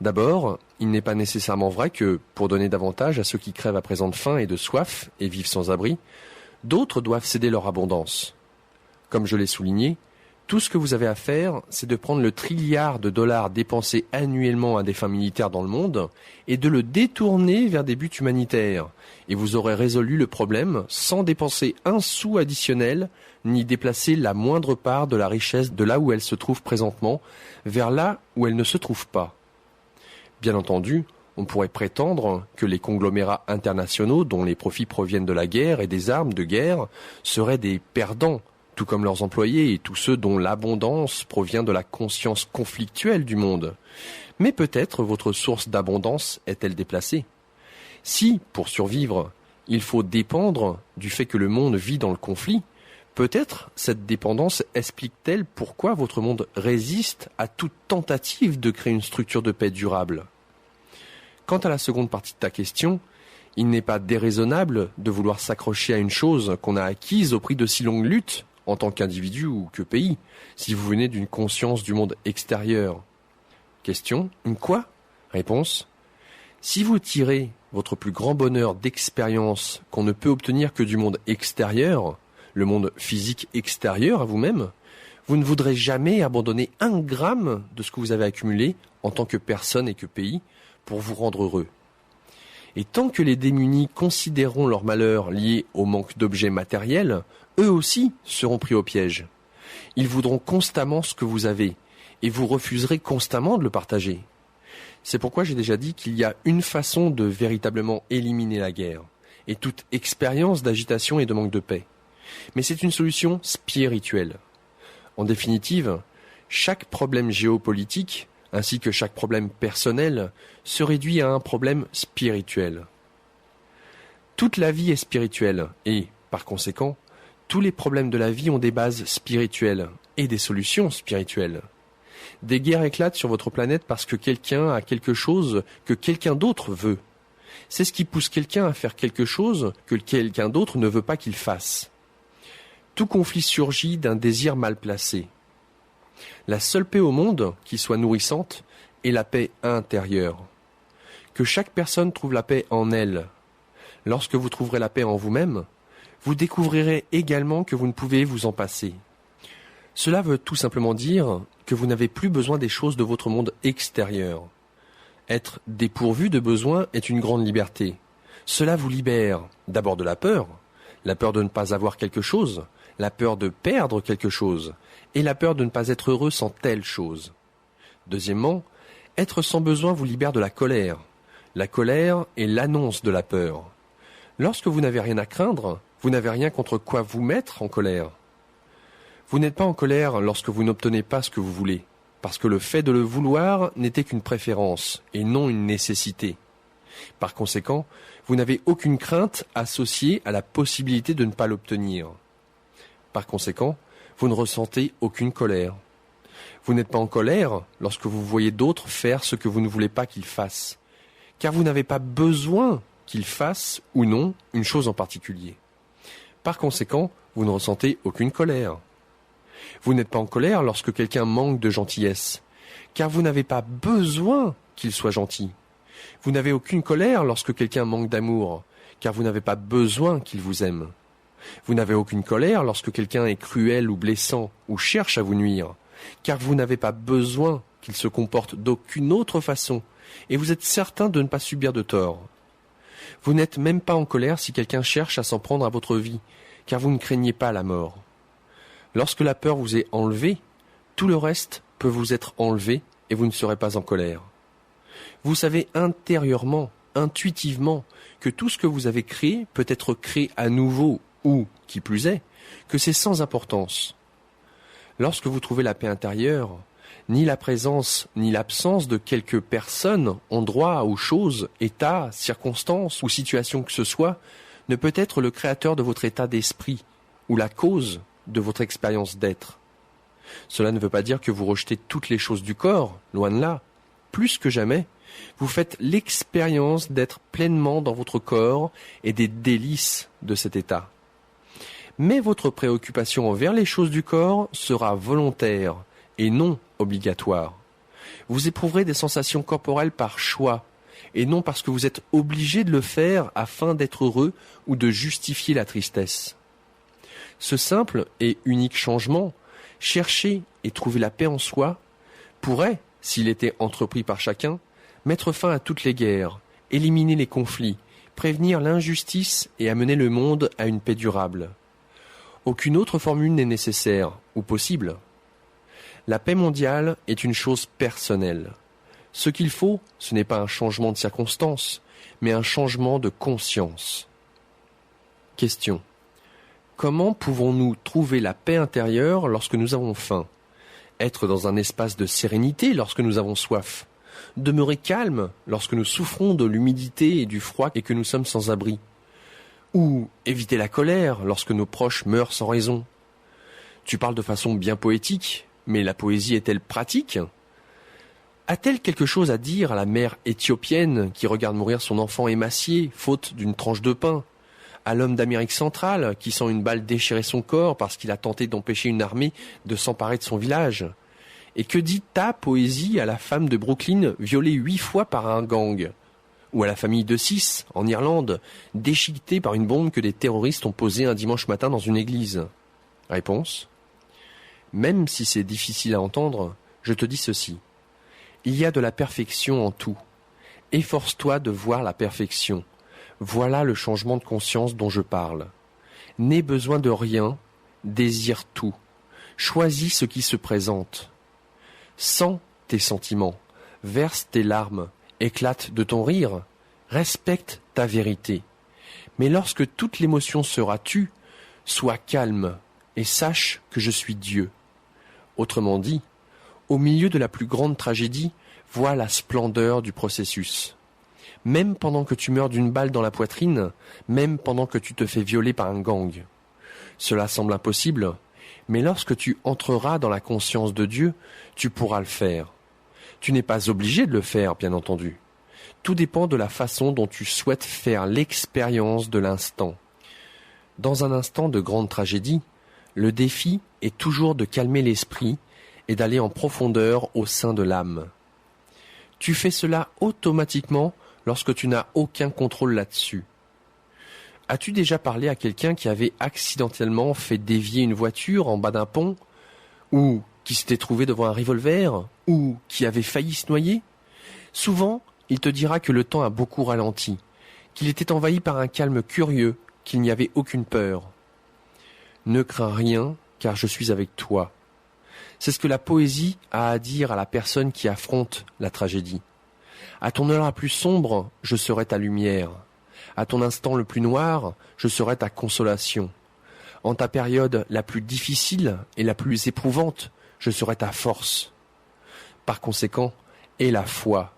Speaker 1: D'abord, il n'est pas nécessairement vrai que, pour donner davantage à ceux qui crèvent à présent de faim et de soif et vivent sans abri, d'autres doivent céder leur abondance. Comme je l'ai souligné, tout ce que vous avez à faire, c'est de prendre le trilliard de dollars dépensés annuellement à des fins militaires dans le monde et de le détourner vers des buts humanitaires. Et vous aurez résolu le problème sans dépenser un sou additionnel ni déplacer la moindre part de la richesse de là où elle se trouve présentement vers là où elle ne se trouve pas. Bien entendu, on pourrait prétendre que les conglomérats internationaux dont les profits proviennent de la guerre et des armes de guerre seraient des perdants, tout comme leurs employés et tous ceux dont l'abondance provient de la conscience conflictuelle du monde. Mais peut-être votre source d'abondance est-elle déplacée? Si, pour survivre, il faut dépendre du fait que le monde vit dans le conflit, peut-être cette dépendance explique-t-elle pourquoi votre monde résiste à toute tentative de créer une structure de paix durable. Quant à la seconde partie de ta question, il n'est pas déraisonnable de vouloir s'accrocher à une chose qu'on a acquise au prix de si longues luttes, en tant qu'individu ou que pays, si vous venez d'une conscience du monde extérieur. Question. Une quoi? Réponse. Si vous tirez votre plus grand bonheur d'expérience qu'on ne peut obtenir que du monde extérieur, le monde physique extérieur à vous-même, vous ne voudrez jamais abandonner 1 gramme de ce que vous avez accumulé en tant que personne et que pays pour vous rendre heureux. Et tant que les démunis considéreront leur malheur lié au manque d'objets matériels, eux aussi seront pris au piège. Ils voudront constamment ce que vous avez, et vous refuserez constamment de le partager. C'est pourquoi j'ai déjà dit qu'il y a une façon de véritablement éliminer la guerre, et toute expérience d'agitation et de manque de paix. Mais c'est une solution spirituelle. En définitive, chaque problème géopolitique, ainsi que chaque problème personnel, se réduit à un problème spirituel. Toute la vie est spirituelle, et, par conséquent, tous les problèmes de la vie ont des bases spirituelles et des solutions spirituelles. Des guerres éclatent sur votre planète parce que quelqu'un a quelque chose que quelqu'un d'autre veut. C'est ce qui pousse quelqu'un à faire quelque chose que quelqu'un d'autre ne veut pas qu'il fasse. Tout conflit surgit d'un désir mal placé. La seule paix au monde qui soit nourrissante est la paix intérieure. Que chaque personne trouve la paix en elle. Lorsque vous trouverez la paix en vous-même, vous découvrirez également que vous ne pouvez vous en passer. Cela veut tout simplement dire que vous n'avez plus besoin des choses de votre monde extérieur. Être dépourvu de besoins est une grande liberté. Cela vous libère d'abord de la peur de ne pas avoir quelque chose, la peur de perdre quelque chose, et la peur de ne pas être heureux sans telle chose. Deuxièmement, être sans besoin vous libère de la colère. La colère est l'annonce de la peur. Lorsque vous n'avez rien à craindre, vous n'avez rien contre quoi vous mettre en colère. Vous n'êtes pas en colère lorsque vous n'obtenez pas ce que vous voulez, parce que le fait de le vouloir n'était qu'une préférence et non une nécessité. Par conséquent, vous n'avez aucune crainte associée à la possibilité de ne pas l'obtenir. Par conséquent, vous ne ressentez aucune colère. Vous n'êtes pas en colère lorsque vous voyez d'autres faire ce que vous ne voulez pas qu'ils fassent, car vous n'avez pas besoin qu'ils fassent ou non une chose en particulier. Par conséquent, vous ne ressentez aucune colère. Vous n'êtes pas en colère lorsque quelqu'un manque de gentillesse, car vous n'avez pas besoin qu'il soit gentil. Vous n'avez aucune colère lorsque quelqu'un manque d'amour, car vous n'avez pas besoin qu'il vous aime. Vous n'avez aucune colère lorsque quelqu'un est cruel ou blessant ou cherche à vous nuire, car vous n'avez pas besoin qu'il se comporte d'aucune autre façon, et vous êtes certain de ne pas subir de tort. Vous n'êtes même pas en colère si quelqu'un cherche à s'en prendre à votre vie, car vous ne craignez pas la mort. Lorsque la peur vous est enlevée, tout le reste peut vous être enlevé et vous ne serez pas en colère. Vous savez intérieurement, intuitivement, que tout ce que vous avez créé peut être créé à nouveau ou, qui plus est, que c'est sans importance. Lorsque vous trouvez la paix intérieure, ni la présence ni l'absence de quelque personne, endroit ou chose, état, circonstance ou situation que ce soit, ne peut être le créateur de votre état d'esprit ou la cause de votre expérience d'être. Cela ne veut pas dire que vous rejetez toutes les choses du corps, loin de là. Plus que jamais, vous faites l'expérience d'être pleinement dans votre corps et des délices de cet état. Mais votre préoccupation envers les choses du corps sera volontaire et non obligatoire. Vous éprouverez des sensations corporelles par choix et non parce que vous êtes obligé de le faire afin d'être heureux ou de justifier la tristesse. Ce simple et unique changement, chercher et trouver la paix en soi, pourrait, s'il était entrepris par chacun, mettre fin à toutes les guerres, éliminer les conflits, prévenir l'injustice et amener le monde à une paix durable. Aucune autre formule n'est nécessaire ou possible. La paix mondiale est une chose personnelle. Ce qu'il faut, ce n'est pas un changement de circonstance, mais un changement de conscience. Question. Comment pouvons-nous trouver la paix intérieure lorsque nous avons faim? Être dans un espace de sérénité lorsque nous avons soif? Demeurer calme lorsque nous souffrons de l'humidité et du froid et que nous sommes sans abri? Ou éviter la colère lorsque nos proches meurent sans raison? Tu parles de façon bien poétique, mais la poésie est-elle pratique? A-t-elle quelque chose à dire à la mère éthiopienne qui regarde mourir son enfant émacié, faute d'une tranche de pain? À l'homme d'Amérique centrale qui sent une balle déchirer son corps parce qu'il a tenté d'empêcher une armée de s'emparer de son village? Et que dit ta poésie à la femme de Brooklyn violée 8 fois par un gang? Ou à la famille de 6, en Irlande, déchiquetée par une bombe que des terroristes ont posée un dimanche matin dans une église? Réponse. Même si c'est difficile à entendre, je te dis ceci. Il y a de la perfection en tout. Efforce-toi de voir la perfection. Voilà le changement de conscience dont je parle. N'aie besoin de rien, désire tout. Choisis ce qui se présente. Sens tes sentiments, verse tes larmes, éclate de ton rire, respecte ta vérité. Mais lorsque toute l'émotion sera tue, sois calme et sache que je suis Dieu. Autrement dit, au milieu de la plus grande tragédie, vois la splendeur du processus. Même pendant que tu meurs d'une balle dans la poitrine, même pendant que tu te fais violer par un gang. Cela semble impossible, mais lorsque tu entreras dans la conscience de Dieu, tu pourras le faire. Tu n'es pas obligé de le faire, bien entendu. Tout dépend de la façon dont tu souhaites faire l'expérience de l'instant. Dans un instant de grande tragédie, le défi est toujours de calmer l'esprit et d'aller en profondeur au sein de l'âme. Tu fais cela automatiquement lorsque tu n'as aucun contrôle là-dessus. As-tu déjà parlé à quelqu'un qui avait accidentellement fait dévier une voiture en bas d'un pont, ou qui s'était trouvé devant un revolver, ou qui avait failli se noyer? Souvent, il te dira que le temps a beaucoup ralenti, qu'il était envahi par un calme curieux, qu'il n'y avait aucune peur. Ne crains rien, car je suis avec toi. C'est ce que la poésie a à dire à la personne qui affronte la tragédie. À ton heure la plus sombre, je serai ta lumière. À ton instant le plus noir, je serai ta consolation. En ta période la plus difficile et la plus éprouvante, je serai ta force. Par conséquent, aie la foi.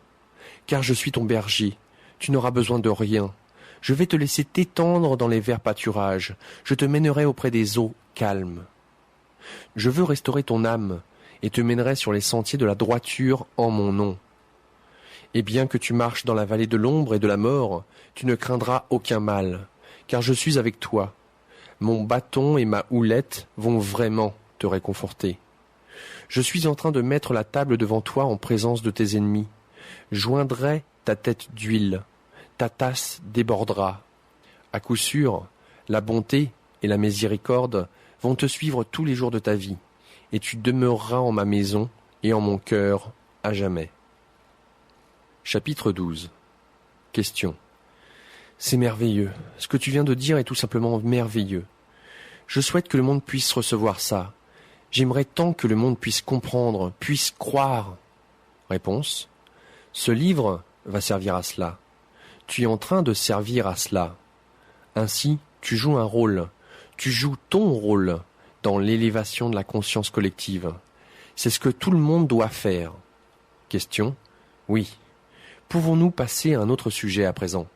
Speaker 1: Car je suis ton berger, tu n'auras besoin de rien. Je vais te laisser t'étendre dans les verts pâturages, je te mènerai auprès des eaux calmes. Je veux restaurer ton âme et te mènerai sur les sentiers de la droiture en mon nom. Et bien que tu marches dans la vallée de l'ombre et de la mort, tu ne craindras aucun mal, car je suis avec toi. Mon bâton et ma houlette vont vraiment te réconforter. Je suis en train de mettre la table devant toi en présence de tes ennemis. Joindrai ta tête d'huile, ta tasse débordera. À coup sûr, la bonté et la miséricorde vont te suivre tous les jours de ta vie, et tu demeureras en ma maison et en mon cœur à jamais. Chapitre 12. Question. C'est merveilleux. Ce que tu viens de dire est tout simplement merveilleux. Je souhaite que le monde puisse recevoir ça. J'aimerais tant que le monde puisse comprendre, puisse croire. Réponse. Ce livre va servir à cela. Tu es en train de servir à cela. Ainsi, tu joues un rôle. Tu joues ton rôle dans l'élévation de la conscience collective. C'est ce que tout le monde doit faire. Question. Oui. Pouvons-nous passer à un autre sujet à présent ?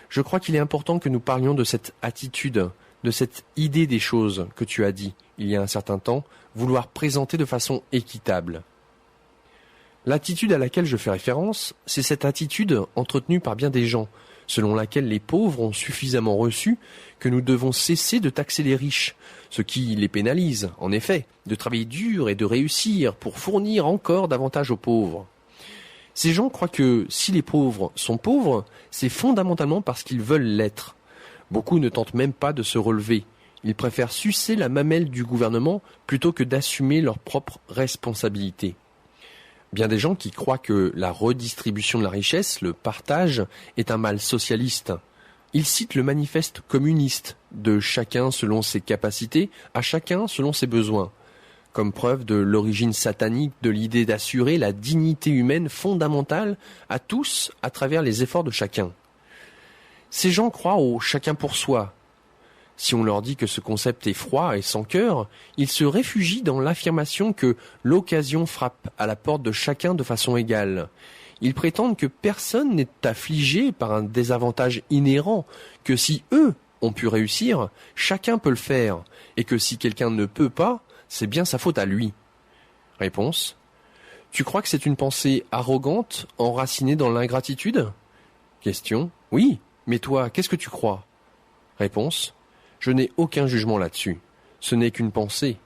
Speaker 1: Je crois qu'il est important que nous parlions de cette attitude, de cette idée des choses que tu as dit, il y a un certain temps, vouloir présenter de façon équitable. L'attitude à laquelle je fais référence, c'est cette attitude entretenue par bien des gens, selon laquelle les pauvres ont suffisamment reçu que nous devons cesser de taxer les riches, ce qui les pénalise, en effet, de travailler dur et de réussir pour fournir encore davantage aux pauvres. Ces gens croient que si les pauvres sont pauvres, c'est fondamentalement parce qu'ils veulent l'être. Beaucoup ne tentent même pas de se relever. Ils préfèrent sucer la mamelle du gouvernement plutôt que d'assumer leurs propres responsabilités. Bien des gens qui croient que la redistribution de la richesse, le partage, est un mal socialiste. Ils citent le manifeste communiste de chacun selon ses capacités, à chacun selon ses besoins, comme preuve de l'origine satanique de l'idée d'assurer la dignité humaine fondamentale à tous à travers les efforts de chacun. Ces gens croient au chacun pour soi. Si on leur dit que ce concept est froid et sans cœur, ils se réfugient dans l'affirmation que l'occasion frappe à la porte de chacun de façon égale. Ils prétendent que personne n'est affligé par un désavantage inhérent, que si eux ont pu réussir, chacun peut le faire, et que si quelqu'un ne peut pas, c'est bien sa faute à lui. Réponse. Tu crois que c'est une pensée arrogante, enracinée dans l'ingratitude ? Question. Oui, mais toi, qu'est-ce que tu crois ? Réponse. Je n'ai aucun jugement là-dessus. Ce n'est qu'une pensée.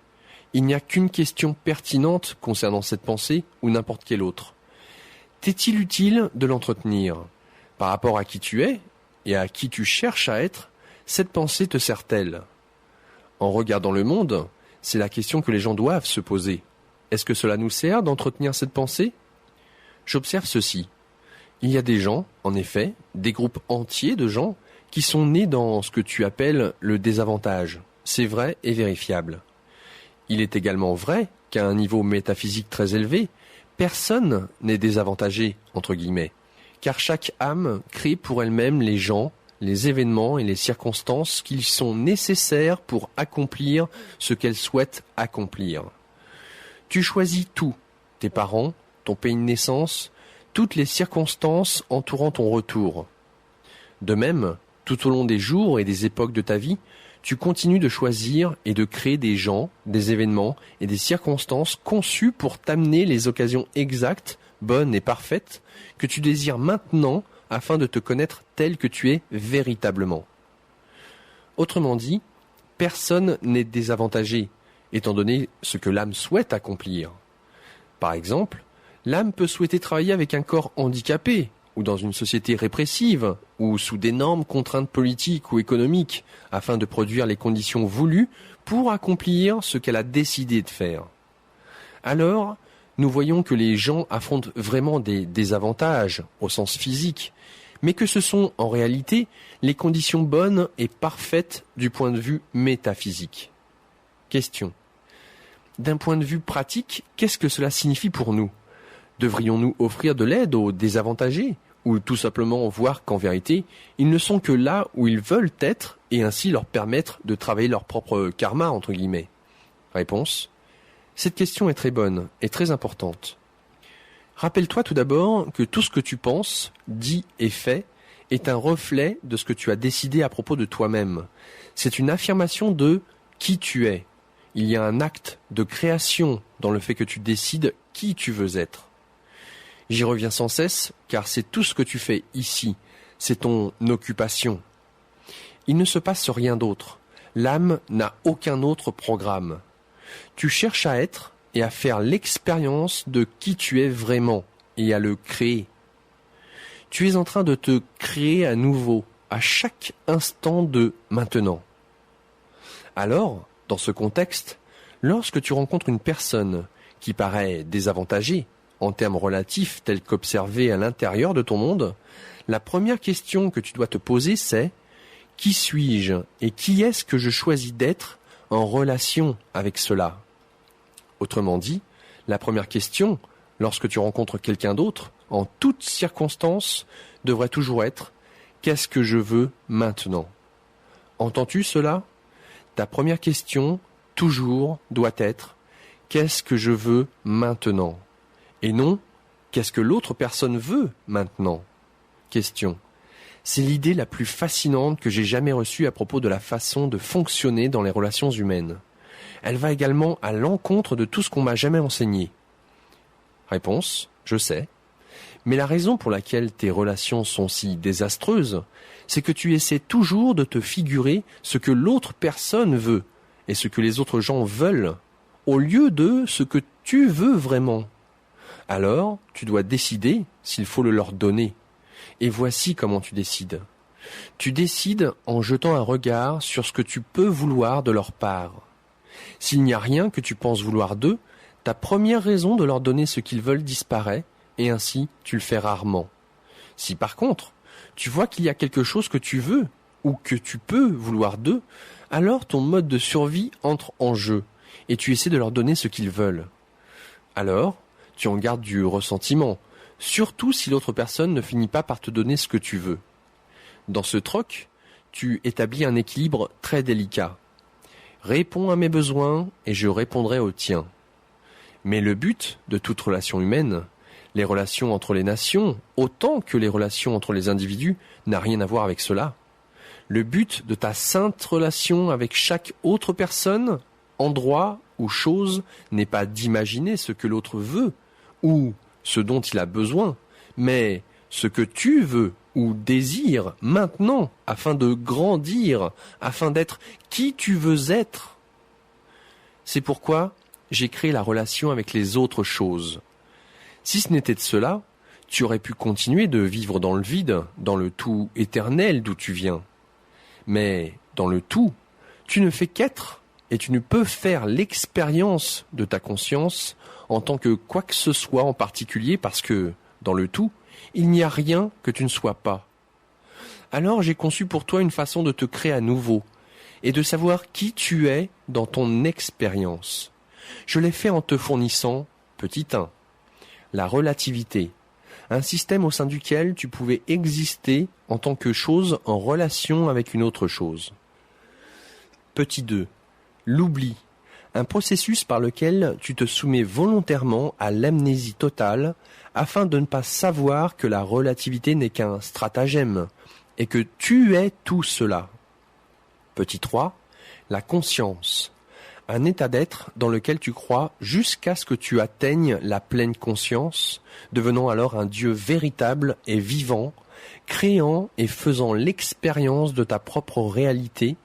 Speaker 1: Il n'y a qu'une question pertinente concernant cette pensée ou n'importe quelle autre. T'est-il utile de l'entretenir ? Par rapport à qui tu es et à qui tu cherches à être, cette pensée te sert-elle ? En regardant le monde, c'est la question que les gens doivent se poser. Est-ce que cela nous sert d'entretenir cette pensée ? J'observe ceci. Il y a des gens, en effet, des groupes entiers de gens, qui sont nés dans ce que tu appelles le désavantage. C'est vrai et vérifiable. Il est également vrai qu'à un niveau métaphysique très élevé, personne n'est désavantagé, entre guillemets, car chaque âme crée pour elle-même les gens, les événements et les circonstances qui sont nécessaires pour accomplir ce qu'elle souhaite accomplir. Tu choisis tout, tes parents, ton pays de naissance, toutes les circonstances entourant ton retour. De même, tout au long des jours et des époques de ta vie, tu continues de choisir et de créer des gens, des événements et des circonstances conçus pour t'amener les occasions exactes, bonnes et parfaites que tu désires maintenant afin de te connaître tel que tu es véritablement. Autrement dit, personne n'est désavantagé, étant donné ce que l'âme souhaite accomplir. Par exemple, l'âme peut souhaiter travailler avec un corps handicapé, ou dans une société répressive, ou sous d'énormes contraintes politiques ou économiques, afin de produire les conditions voulues pour accomplir ce qu'elle a décidé de faire. Alors, nous voyons que les gens affrontent vraiment des désavantages, au sens physique, mais que ce sont en réalité les conditions bonnes et parfaites du point de vue métaphysique. Question. D'un point de vue pratique, qu'est-ce que cela signifie pour nous ? Devrions-nous offrir de l'aide aux désavantagés ? Ou tout simplement voir qu'en vérité, ils ne sont que là où ils veulent être et ainsi leur permettre de travailler leur propre karma, entre guillemets. Réponse. Cette question est très bonne et très importante. Rappelle-toi tout d'abord que tout ce que tu penses, dis et fais est un reflet de ce que tu as décidé à propos de toi-même. C'est une affirmation de qui tu es. Il y a un acte de création dans le fait que tu décides qui tu veux être. J'y reviens sans cesse, car c'est tout ce que tu fais ici, c'est ton occupation. Il ne se passe rien d'autre. L'âme n'a aucun autre programme. Tu cherches à être et à faire l'expérience de qui tu es vraiment, et à le créer. Tu es en train de te créer à nouveau, à chaque instant de maintenant. Alors, dans ce contexte, Lorsque tu rencontres une personne qui paraît désavantagée, en termes relatifs tels qu'observés à l'intérieur de ton monde, la première question que tu dois te poser, c'est « Qui suis-je et qui est-ce que je choisis d'être en relation avec cela ?» Autrement dit, la première question, lorsque tu rencontres quelqu'un d'autre, en toutes circonstances, devrait toujours être « Qu'est-ce que je veux maintenant ?» Entends-tu cela ? Ta première question, toujours, doit être « Qu'est-ce que je veux maintenant ?» Et non « Qu'est-ce que l'autre personne veut maintenant ?» Question. C'est l'idée la plus fascinante que j'ai jamais reçue à propos de la façon de fonctionner dans les relations humaines. Elle va également à l'encontre de tout ce qu'on m'a jamais enseigné. Réponse, je sais. Mais la raison pour laquelle tes relations sont si désastreuses, c'est que tu essaies toujours de te figurer ce que l'autre personne veut et ce que les autres gens veulent, au lieu de ce que tu veux vraiment. Alors, tu dois décider s'il faut le leur donner. Et voici comment tu décides. Tu décides en jetant un regard sur ce que tu peux vouloir de leur part. S'il n'y a rien que tu penses vouloir d'eux, ta première raison de leur donner ce qu'ils veulent disparaît, et ainsi tu le fais rarement. Si par contre, tu vois qu'il y a quelque chose que tu veux, ou que tu peux vouloir d'eux, alors ton mode de survie entre en jeu, et tu essaies de leur donner ce qu'ils veulent. Alors, tu en gardes du ressentiment, surtout si l'autre personne ne finit pas par te donner ce que tu veux. Dans ce troc, tu établis un équilibre très délicat. Réponds à mes besoins et je répondrai aux tiens. Mais le but de toute relation humaine, les relations entre les nations, autant que les relations entre les individus, n'a rien à voir avec cela. Le but de ta sainte relation avec chaque autre personne, endroit ou chose, n'est pas d'imaginer ce que l'autre veut, ou ce dont il a besoin, mais ce que tu veux ou désires maintenant, afin de grandir, afin d'être qui tu veux être. C'est pourquoi j'ai créé la relation avec les autres choses. Si ce n'était de cela, tu aurais pu continuer de vivre dans le vide, dans le tout éternel d'où tu viens. Mais dans le tout, tu ne fais qu'être, et tu ne peux faire l'expérience de ta conscience en tant que quoi que ce soit en particulier parce que, dans le tout, il n'y a rien que tu ne sois pas. Alors j'ai conçu pour toi une façon de te créer à nouveau et de savoir qui tu es dans ton expérience. Je l'ai fait en te fournissant, petit 1, la relativité, un système au sein duquel tu pouvais exister en tant que chose en relation avec une autre chose. Petit 2, l'oubli, un processus par lequel tu te soumets volontairement à l'amnésie totale afin de ne pas savoir que la relativité n'est qu'un stratagème et que tu es tout cela. Petit 3, la conscience, un état d'être dans lequel tu crois jusqu'à ce que tu atteignes la pleine conscience, devenant alors un Dieu véritable et vivant, créant et faisant l'expérience de ta propre réalité,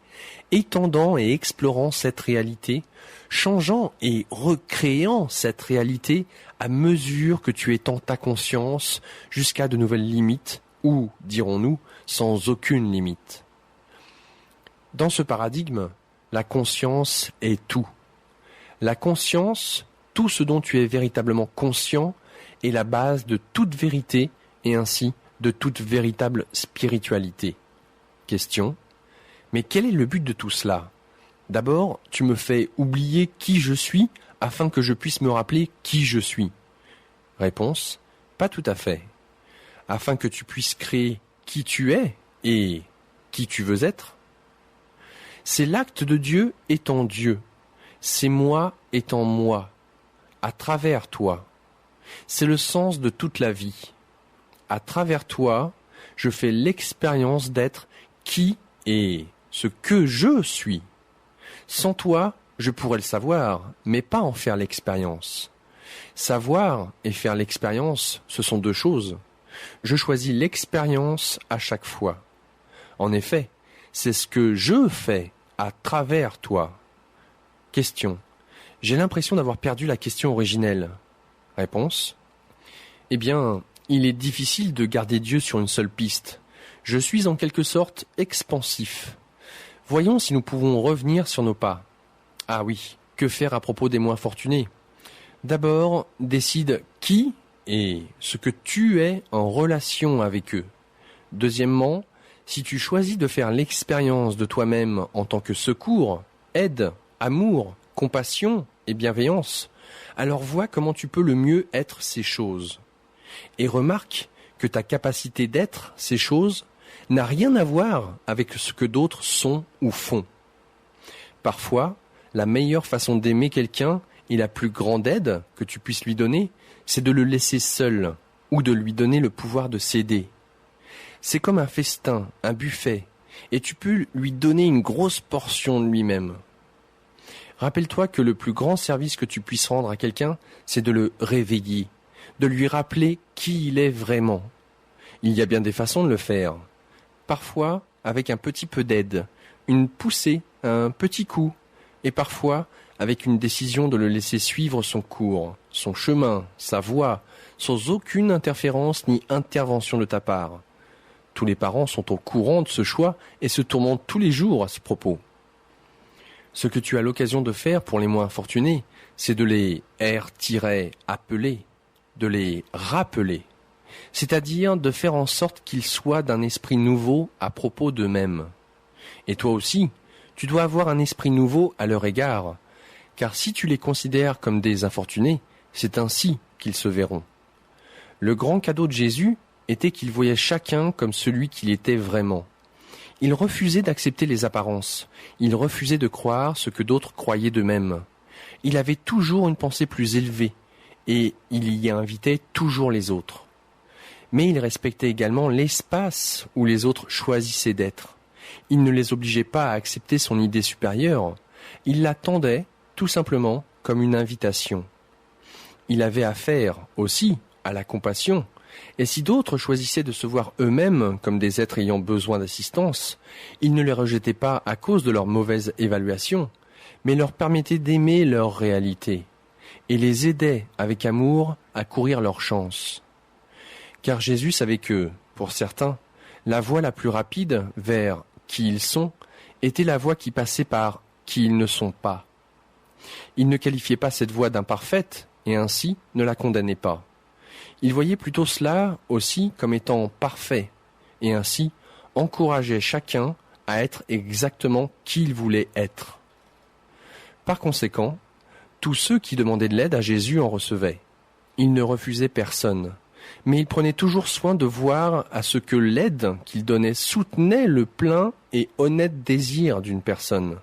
Speaker 1: étendant et explorant cette réalité, changeant et recréant cette réalité à mesure que tu étends ta conscience jusqu'à de nouvelles limites, ou, dirons-nous, sans aucune limite. Dans ce paradigme, la conscience est tout. La conscience, tout ce dont tu es véritablement conscient, est la base de toute vérité et ainsi de toute véritable spiritualité. Question. Mais quel est le but de tout cela ? D'abord, tu me fais oublier qui je suis afin que je puisse me rappeler qui je suis. Réponse. Pas tout à fait. Afin que tu puisses créer qui tu es et qui tu veux être. C'est l'acte de Dieu étant Dieu. C'est moi étant moi, à travers toi. C'est le sens de toute la vie. À travers toi, je fais l'expérience d'être qui et ce que je suis. Sans toi, je pourrais le savoir, mais pas en faire l'expérience. Savoir et faire l'expérience, ce sont deux choses. Je choisis l'expérience à chaque fois. En effet, c'est ce que je fais à travers toi. Question. J'ai l'impression d'avoir perdu la question originelle. Réponse. Eh bien, il est difficile de garder Dieu sur une seule piste. Je suis en quelque sorte expansif. Voyons si nous pouvons revenir sur nos pas. Ah oui, Que faire à propos des moins fortunés? D'abord, décide qui et ce que tu es en relation avec eux. Deuxièmement, si tu choisis de faire l'expérience de toi-même en tant que secours, aide, amour, compassion et bienveillance, alors vois comment tu peux le mieux être ces choses. Et remarque que ta capacité d'être ces choses n'a rien à voir avec ce que d'autres sont ou font. Parfois, la meilleure façon d'aimer quelqu'un et la plus grande aide que tu puisses lui donner, c'est de le laisser seul ou de lui donner le pouvoir de céder. C'est comme un festin, un buffet, et tu peux lui donner une grosse portion de lui-même. Rappelle-toi que le plus grand service que tu puisses rendre à quelqu'un, c'est de le réveiller, de lui rappeler qui il est vraiment. Il y a bien des façons de le faire. Parfois, avec un petit peu d'aide, une poussée, un petit coup, et parfois avec une décision de le laisser suivre son cours, son chemin, sa voie, sans aucune interférence ni intervention de ta part. Tous les parents sont au courant de ce choix et se tourmentent tous les jours à ce propos. Ce que tu as l'occasion de faire pour les moins fortunés, c'est de les appeler, de les rappeler, c'est-à-dire de faire en sorte qu'ils soient d'un esprit nouveau à propos d'eux-mêmes. Et toi aussi, tu dois avoir un esprit nouveau à leur égard, car si tu les considères comme des infortunés, c'est ainsi qu'ils se verront. Le grand cadeau de Jésus était qu'il voyait chacun comme celui qu'il était vraiment. Il refusait d'accepter les apparences, il refusait de croire ce que d'autres croyaient d'eux-mêmes. Il avait toujours une pensée plus élevée, et il y invitait toujours les autres. Mais il respectait également l'espace où les autres choisissaient d'être. Il ne les obligeait pas à accepter son idée supérieure, il l'attendait tout simplement comme une invitation. Il avait affaire aussi à la compassion, et si d'autres choisissaient de se voir eux-mêmes comme des êtres ayant besoin d'assistance, il ne les rejetait pas à cause de leur mauvaise évaluation, mais leur permettait d'aimer leur réalité, et les aidait avec amour à courir leur chance. Car Jésus savait que, pour certains, la voie la plus rapide vers qui ils sont était la voie qui passait par qui ils ne sont pas. Il ne qualifiait pas cette voie d'imparfaite, et ainsi ne la condamnait pas. Il voyait plutôt cela aussi comme étant parfait, et ainsi encourageait chacun à être exactement qui il voulait être. Par conséquent, tous ceux qui demandaient de l'aide à Jésus en recevaient. Il ne refusait personne, mais il prenait toujours soin de voir à ce que l'aide qu'il donnait soutenait le plein et honnête désir d'une personne.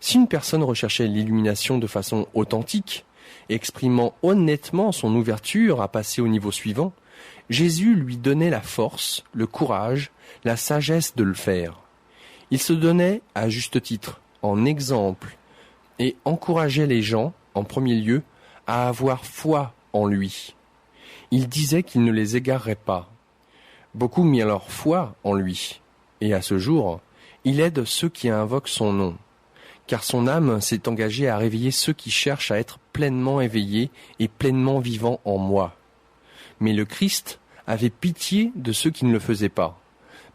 Speaker 1: Si une personne recherchait l'illumination de façon authentique, exprimant honnêtement son ouverture à passer au niveau suivant, Jésus lui donnait la force, le courage, la sagesse de le faire. Il se donnait, à juste titre, en exemple, et encourageait les gens, en premier lieu, à avoir foi en lui. Il disait qu'il ne les égarerait pas. Beaucoup mirent leur foi en lui, et à ce jour, il aide ceux qui invoquent son nom. Car son âme s'est engagée à réveiller ceux qui cherchent à être pleinement éveillés et pleinement vivants en moi. Mais le Christ avait pitié de ceux qui ne le faisaient pas.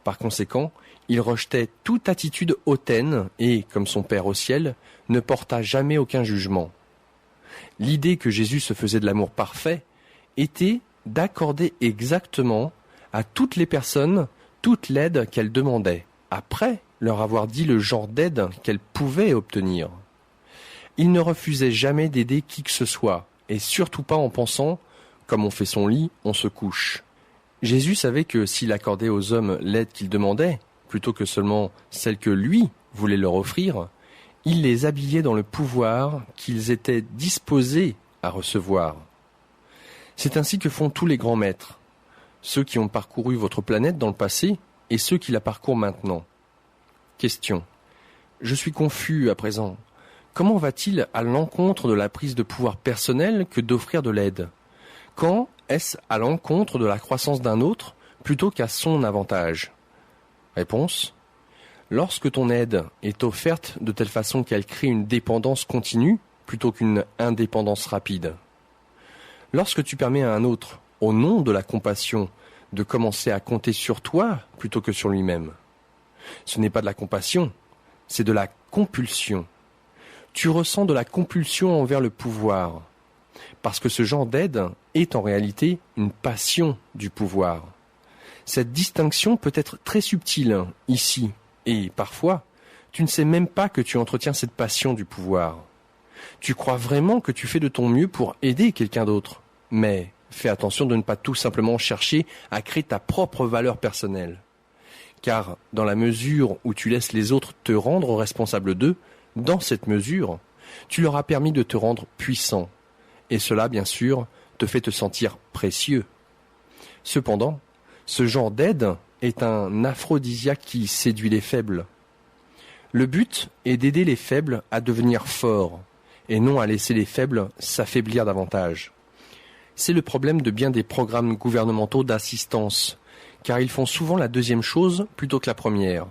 Speaker 1: Par conséquent, il rejetait toute attitude hautaine et, comme son Père au ciel, ne porta jamais aucun jugement. L'idée que Jésus se faisait de l'amour parfait était d'accorder exactement à toutes les personnes toute l'aide qu'elles demandaient, après leur avoir dit le genre d'aide qu'elles pouvaient obtenir. Il ne refusait jamais d'aider qui que ce soit, et surtout pas en pensant « comme on fait son lit, on se couche ». Jésus savait que s'il accordait aux hommes l'aide qu'ils demandaient, plutôt que seulement celle que lui voulait leur offrir, il les habillait dans le pouvoir qu'ils étaient disposés à recevoir. C'est ainsi que font tous les grands maîtres, ceux qui ont parcouru votre planète dans le passé et ceux qui la parcourent maintenant. Question. Je suis confus à présent. Comment va-t-il à l'encontre de la prise de pouvoir personnelle que d'offrir de l'aide? Quand est-ce à l'encontre de la croissance d'un autre plutôt qu'à son avantage? Réponse. Lorsque ton aide est offerte de telle façon qu'elle crée une dépendance continue plutôt qu'une indépendance rapide. Lorsque tu permets à un autre, au nom de la compassion, de commencer à compter sur toi plutôt que sur lui-même. Ce n'est pas de la compassion, c'est de la compulsion. tu ressens de la compulsion envers le pouvoir, parce que ce genre d'aide est en réalité une passion du pouvoir. Cette distinction peut être très subtile ici, et parfois, tu ne sais même pas que tu entretiens cette passion du pouvoir. Tu crois vraiment que tu fais de ton mieux pour aider quelqu'un d'autre, mais fais attention de ne pas tout simplement chercher à créer ta propre valeur personnelle. Car dans la mesure où tu laisses les autres te rendre responsable d'eux, dans cette mesure, tu leur as permis de te rendre puissant. Et cela, bien sûr, te fait te sentir précieux. Cependant, ce genre d'aide est un aphrodisiaque qui séduit les faibles. Le but est d'aider les faibles à devenir forts, et non à laisser les faibles s'affaiblir davantage. C'est le problème de bien des programmes gouvernementaux d'assistance, car ils font souvent la deuxième chose plutôt que la première.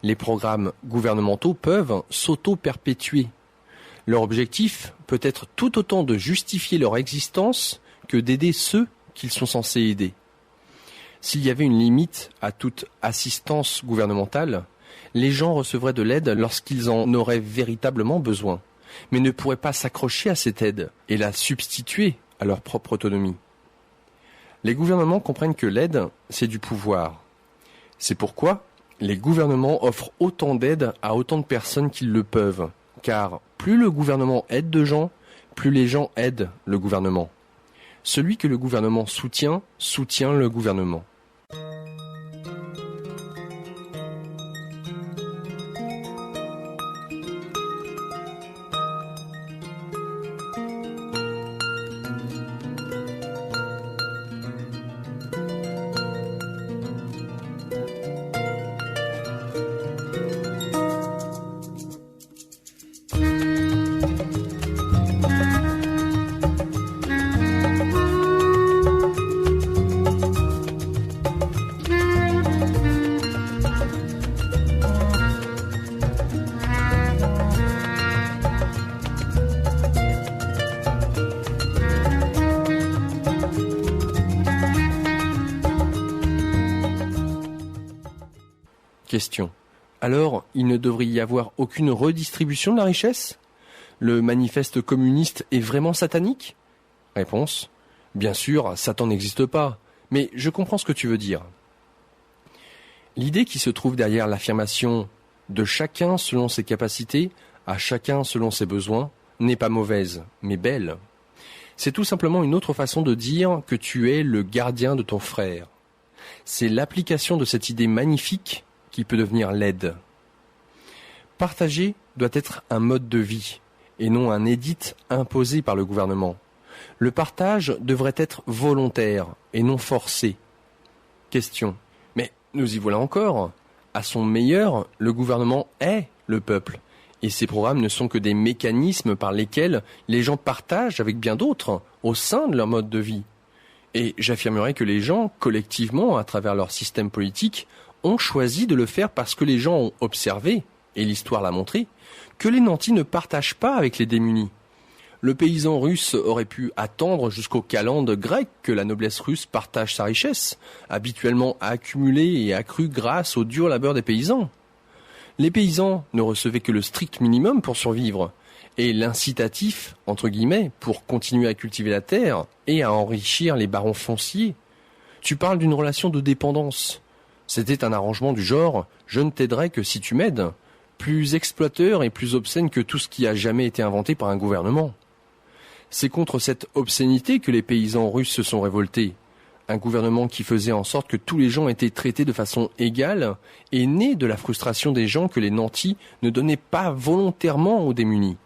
Speaker 1: Les programmes gouvernementaux peuvent s'auto-perpétuer. Leur objectif peut être tout autant de justifier leur existence que d'aider ceux qu'ils sont censés aider. S'il y avait une limite à toute assistance gouvernementale, les gens recevraient de l'aide lorsqu'ils en auraient véritablement besoin, mais ne pourraient pas s'accrocher à cette aide et la substituer à leur propre autonomie. Les gouvernements comprennent que l'aide, c'est du pouvoir. C'est pourquoi les gouvernements offrent autant d'aide à autant de personnes qu'ils le peuvent, car plus le gouvernement aide de gens, plus les gens aident le gouvernement. Celui que le gouvernement soutient, soutient le gouvernement. Question. Alors, il ne devrait y avoir aucune redistribution de la richesse ? Le manifeste communiste est vraiment satanique ? Réponse. Bien sûr, Satan n'existe pas, mais je comprends ce que tu veux dire. L'idée qui se trouve derrière l'affirmation « de chacun selon ses capacités, à chacun selon ses besoins » n'est pas mauvaise, mais belle. C'est tout simplement une autre façon de dire que tu es le gardien de ton frère. C'est l'application de cette idée magnifique qui peut devenir l'aide. Partager doit être un mode de vie, et non un édit imposé par le gouvernement. Le partage devrait être volontaire, et non forcé. Question. Mais nous y voilà encore. À son meilleur, le gouvernement est le peuple, et ces programmes ne sont que des mécanismes par lesquels les gens partagent avec bien d'autres, au sein de leur mode de vie. Et j'affirmerai que les gens, collectivement, à travers leur système politique, ont choisi de le faire parce que les gens ont observé, et l'histoire l'a montré, que les nantis ne partagent pas avec les démunis. Le paysan russe aurait pu attendre jusqu'au calende grec que la noblesse russe partage sa richesse, habituellement accumulée et accrue grâce au dur labeur des paysans. Les paysans ne recevaient que le strict minimum pour survivre, et l'incitatif, entre guillemets, pour continuer à cultiver la terre et à enrichir les barons fonciers. Tu parles d'une relation de dépendance. C'était un arrangement du genre « je ne t'aiderai que si tu m'aides », plus exploiteur et plus obscène que tout ce qui a jamais été inventé par un gouvernement. C'est contre cette obscénité que les paysans russes se sont révoltés. Un gouvernement qui faisait en sorte que tous les gens étaient traités de façon égale est né de la frustration des gens que les nantis ne donnaient pas volontairement aux démunis.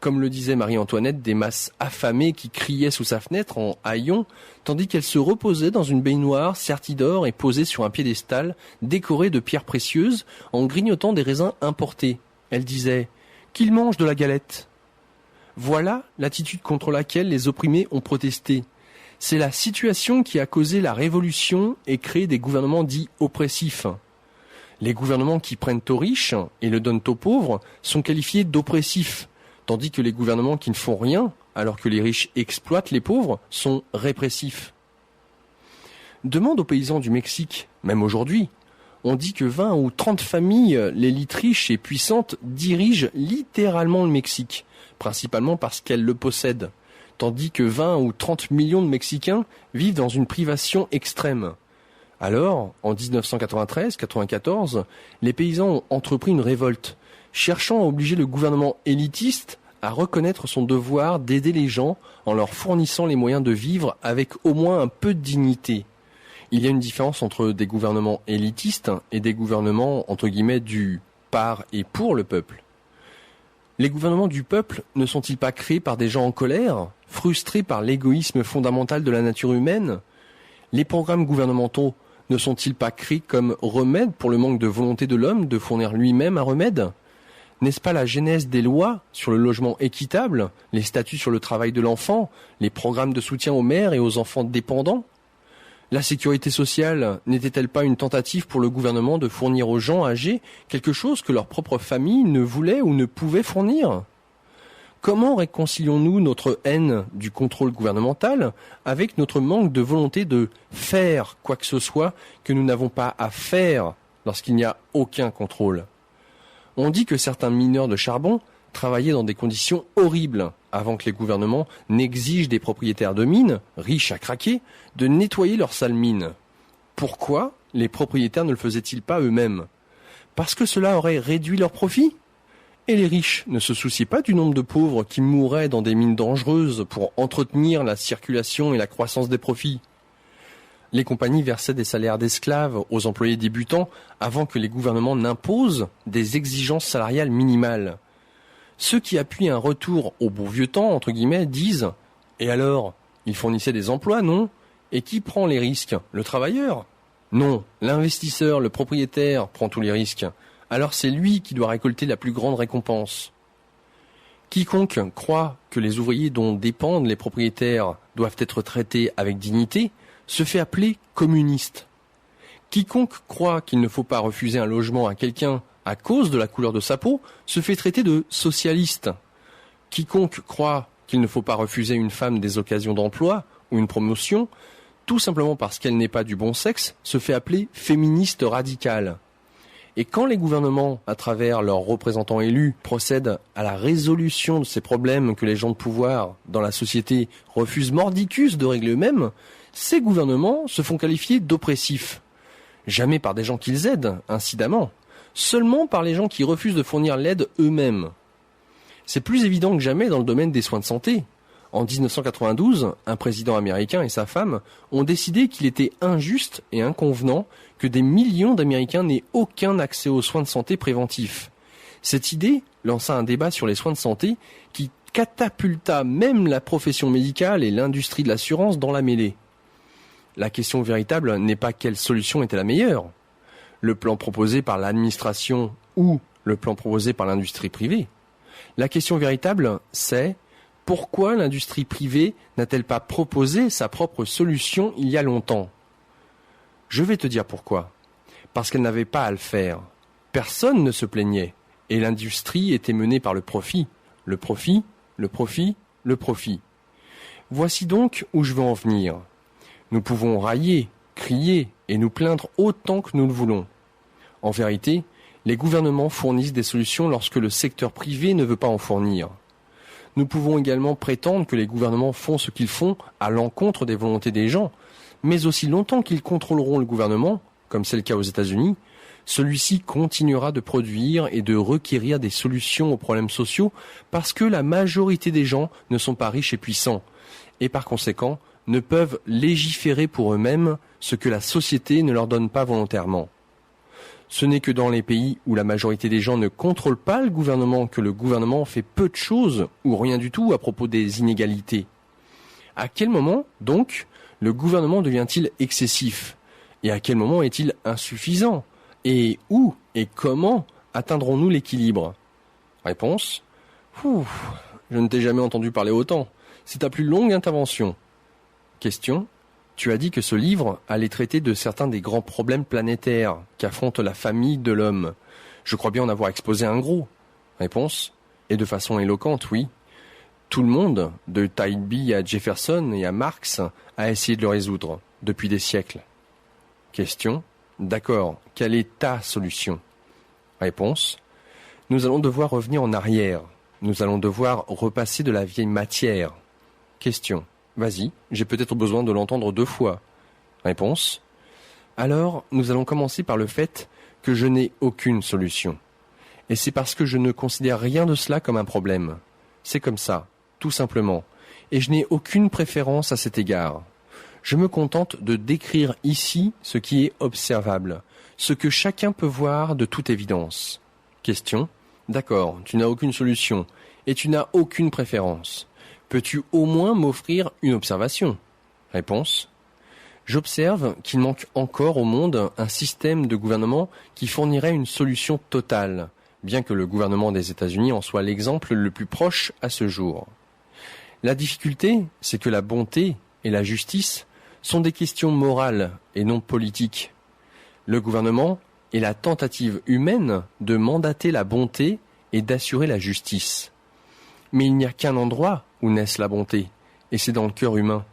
Speaker 1: Comme le disait Marie-Antoinette, des masses affamées qui criaient sous sa fenêtre en haillons, tandis qu'elle se reposait dans une baignoire sertie d'or et posée sur un piédestal décoré de pierres précieuses en grignotant des raisins importés. Elle disait « Qu'ils mangent de la galette !» Voilà l'attitude contre laquelle les opprimés ont protesté. C'est la situation qui a causé la révolution et créé des gouvernements dits oppressifs. Les gouvernements qui prennent aux riches et le donnent aux pauvres sont qualifiés d'oppressifs, tandis que les gouvernements qui ne font rien, alors que les riches exploitent les pauvres, sont répressifs. Demande aux paysans du Mexique, même aujourd'hui, On dit que 20 ou 30 familles, l'élite riche et puissante, dirigent littéralement le Mexique, principalement parce qu'elles le possèdent, tandis que 20 ou 30 millions de Mexicains vivent dans une privation extrême. Alors, en 1993-94, les paysans ont entrepris une révolte, cherchant à obliger le gouvernement élitiste à reconnaître son devoir d'aider les gens en leur fournissant les moyens de vivre avec au moins un peu de dignité. Il y a une différence entre des gouvernements élitistes et des gouvernements, entre guillemets, du par et pour le peuple. Les gouvernements du peuple ne sont-ils pas créés par des gens en colère, frustrés par l'égoïsme fondamental de la nature humaine ? Les programmes gouvernementaux ne sont-ils pas créés comme remède pour le manque de volonté de l'homme de fournir lui-même un remède ? N'est-ce pas la genèse des lois sur le logement équitable, les statuts sur le travail de l'enfant, les programmes de soutien aux mères et aux enfants dépendants ? La sécurité sociale n'était-elle pas une tentative pour le gouvernement de fournir aux gens âgés quelque chose que leur propre famille ne voulait ou ne pouvait fournir ? Comment réconcilions-nous notre haine du contrôle gouvernemental avec notre manque de volonté de faire quoi que ce soit que nous n'avons pas à faire lorsqu'il n'y a aucun contrôle ? On dit que certains mineurs de charbon travaillaient dans des conditions horribles avant que les gouvernements n'exigent des propriétaires de mines, riches à craquer, de nettoyer leurs sales mines. Pourquoi les propriétaires ne le faisaient-ils pas eux-mêmes ? Parce que cela aurait réduit leurs profits ? Et les riches ne se souciaient pas du nombre de pauvres qui mouraient dans des mines dangereuses pour entretenir la circulation et la croissance des profits ? Les compagnies versaient des salaires d'esclaves aux employés débutants avant que les gouvernements n'imposent des exigences salariales minimales. Ceux qui appuient un retour au bon vieux temps, entre guillemets, disent « Et alors, ils fournissaient des emplois, non ? Et qui prend les risques ? Le travailleur ? Non, l'investisseur, le propriétaire prend tous les risques. Alors c'est lui qui doit récolter la plus grande récompense. Quiconque croit que les ouvriers dont dépendent les propriétaires doivent être traités avec dignité se fait appeler communiste. Quiconque croit qu'il ne faut pas refuser un logement à quelqu'un à cause de la couleur de sa peau se fait traiter de socialiste. Quiconque croit qu'il ne faut pas refuser à une femme des occasions d'emploi ou une promotion, tout simplement parce qu'elle n'est pas du bon sexe, se fait appeler féministe radical. Et quand les gouvernements, à travers leurs représentants élus, procèdent à la résolution de ces problèmes que les gens de pouvoir dans la société refusent mordicus de régler eux-mêmes, ces gouvernements se font qualifier d'oppressifs. Jamais par des gens qu'ils aident, incidemment, seulement par les gens qui refusent de fournir l'aide eux-mêmes. C'est plus évident que jamais dans le domaine des soins de santé. En 1992, un président américain et sa femme ont décidé qu'il était injuste et inconvenant que des millions d'Américains n'aient aucun accès aux soins de santé préventifs. Cette idée lança un débat sur les soins de santé qui catapulta même la profession médicale et l'industrie de l'assurance dans la mêlée. La question véritable n'est pas quelle solution était la meilleure, le plan proposé par l'administration ou le plan proposé par l'industrie privée. La question véritable, c'est pourquoi l'industrie privée n'a-t-elle pas proposé sa propre solution il y a longtemps ? Je vais te dire pourquoi. Parce qu'elle n'avait pas à le faire. Personne ne se plaignait, et l'industrie était menée par le profit. Le profit, le profit, le profit. Voici donc où je veux en venir. Nous pouvons railler, crier et nous plaindre autant que nous le voulons. En vérité, les gouvernements fournissent des solutions lorsque le secteur privé ne veut pas en fournir. Nous pouvons également prétendre que les gouvernements font ce qu'ils font à l'encontre des volontés des gens, mais aussi longtemps qu'ils contrôleront le gouvernement, comme c'est le cas aux États-Unis, celui-ci continuera de produire et de requérir des solutions aux problèmes sociaux parce que la majorité des gens ne sont pas riches et puissants, et par conséquent ne peuvent légiférer pour eux-mêmes ce que la société ne leur donne pas volontairement. Ce n'est que dans les pays où la majorité des gens ne contrôlent pas le gouvernement que le gouvernement fait peu de choses ou rien du tout à propos des inégalités. À quel moment, donc, le gouvernement devient-il excessif ? Et à quel moment est-il insuffisant ? Et où et comment atteindrons-nous l'équilibre ? Réponse : je ne t'ai jamais entendu parler autant. C'est ta plus longue intervention. Question : tu as dit que ce livre allait traiter de certains des grands problèmes planétaires qu'affronte la famille de l'homme. Je crois bien en avoir exposé un gros. Réponse : et de façon éloquente, oui. Tout le monde, de Toynbee à Jefferson et à Marx, a essayé de le résoudre, depuis des siècles. Question : D'accord, quelle est ta solution? Réponse. Nous allons devoir revenir en arrière. Nous allons devoir repasser de la vieille matière. Question. Vas-y, j'ai peut-être besoin de l'entendre 2 fois. Réponse. Alors, nous allons commencer par le fait que je n'ai aucune solution. Et c'est parce que je ne considère rien de cela comme un problème. C'est comme ça, tout simplement. Et je n'ai aucune préférence à cet égard. Je me contente de décrire ici ce qui est observable, ce que chacun peut voir de toute évidence. Question. D'accord, tu n'as aucune solution et tu n'as aucune préférence. Peux-tu au moins m'offrir une observation? Réponse. J'observe qu'il manque encore au monde un système de gouvernement qui fournirait une solution totale, bien que le gouvernement des États-Unis en soit l'exemple le plus proche à ce jour. La difficulté, c'est que la bonté et la justice sont des questions morales et non politiques. Le gouvernement est la tentative humaine de mandater la bonté et d'assurer la justice. Mais il n'y a qu'un endroit où naisse la bonté, et c'est dans le cœur humain.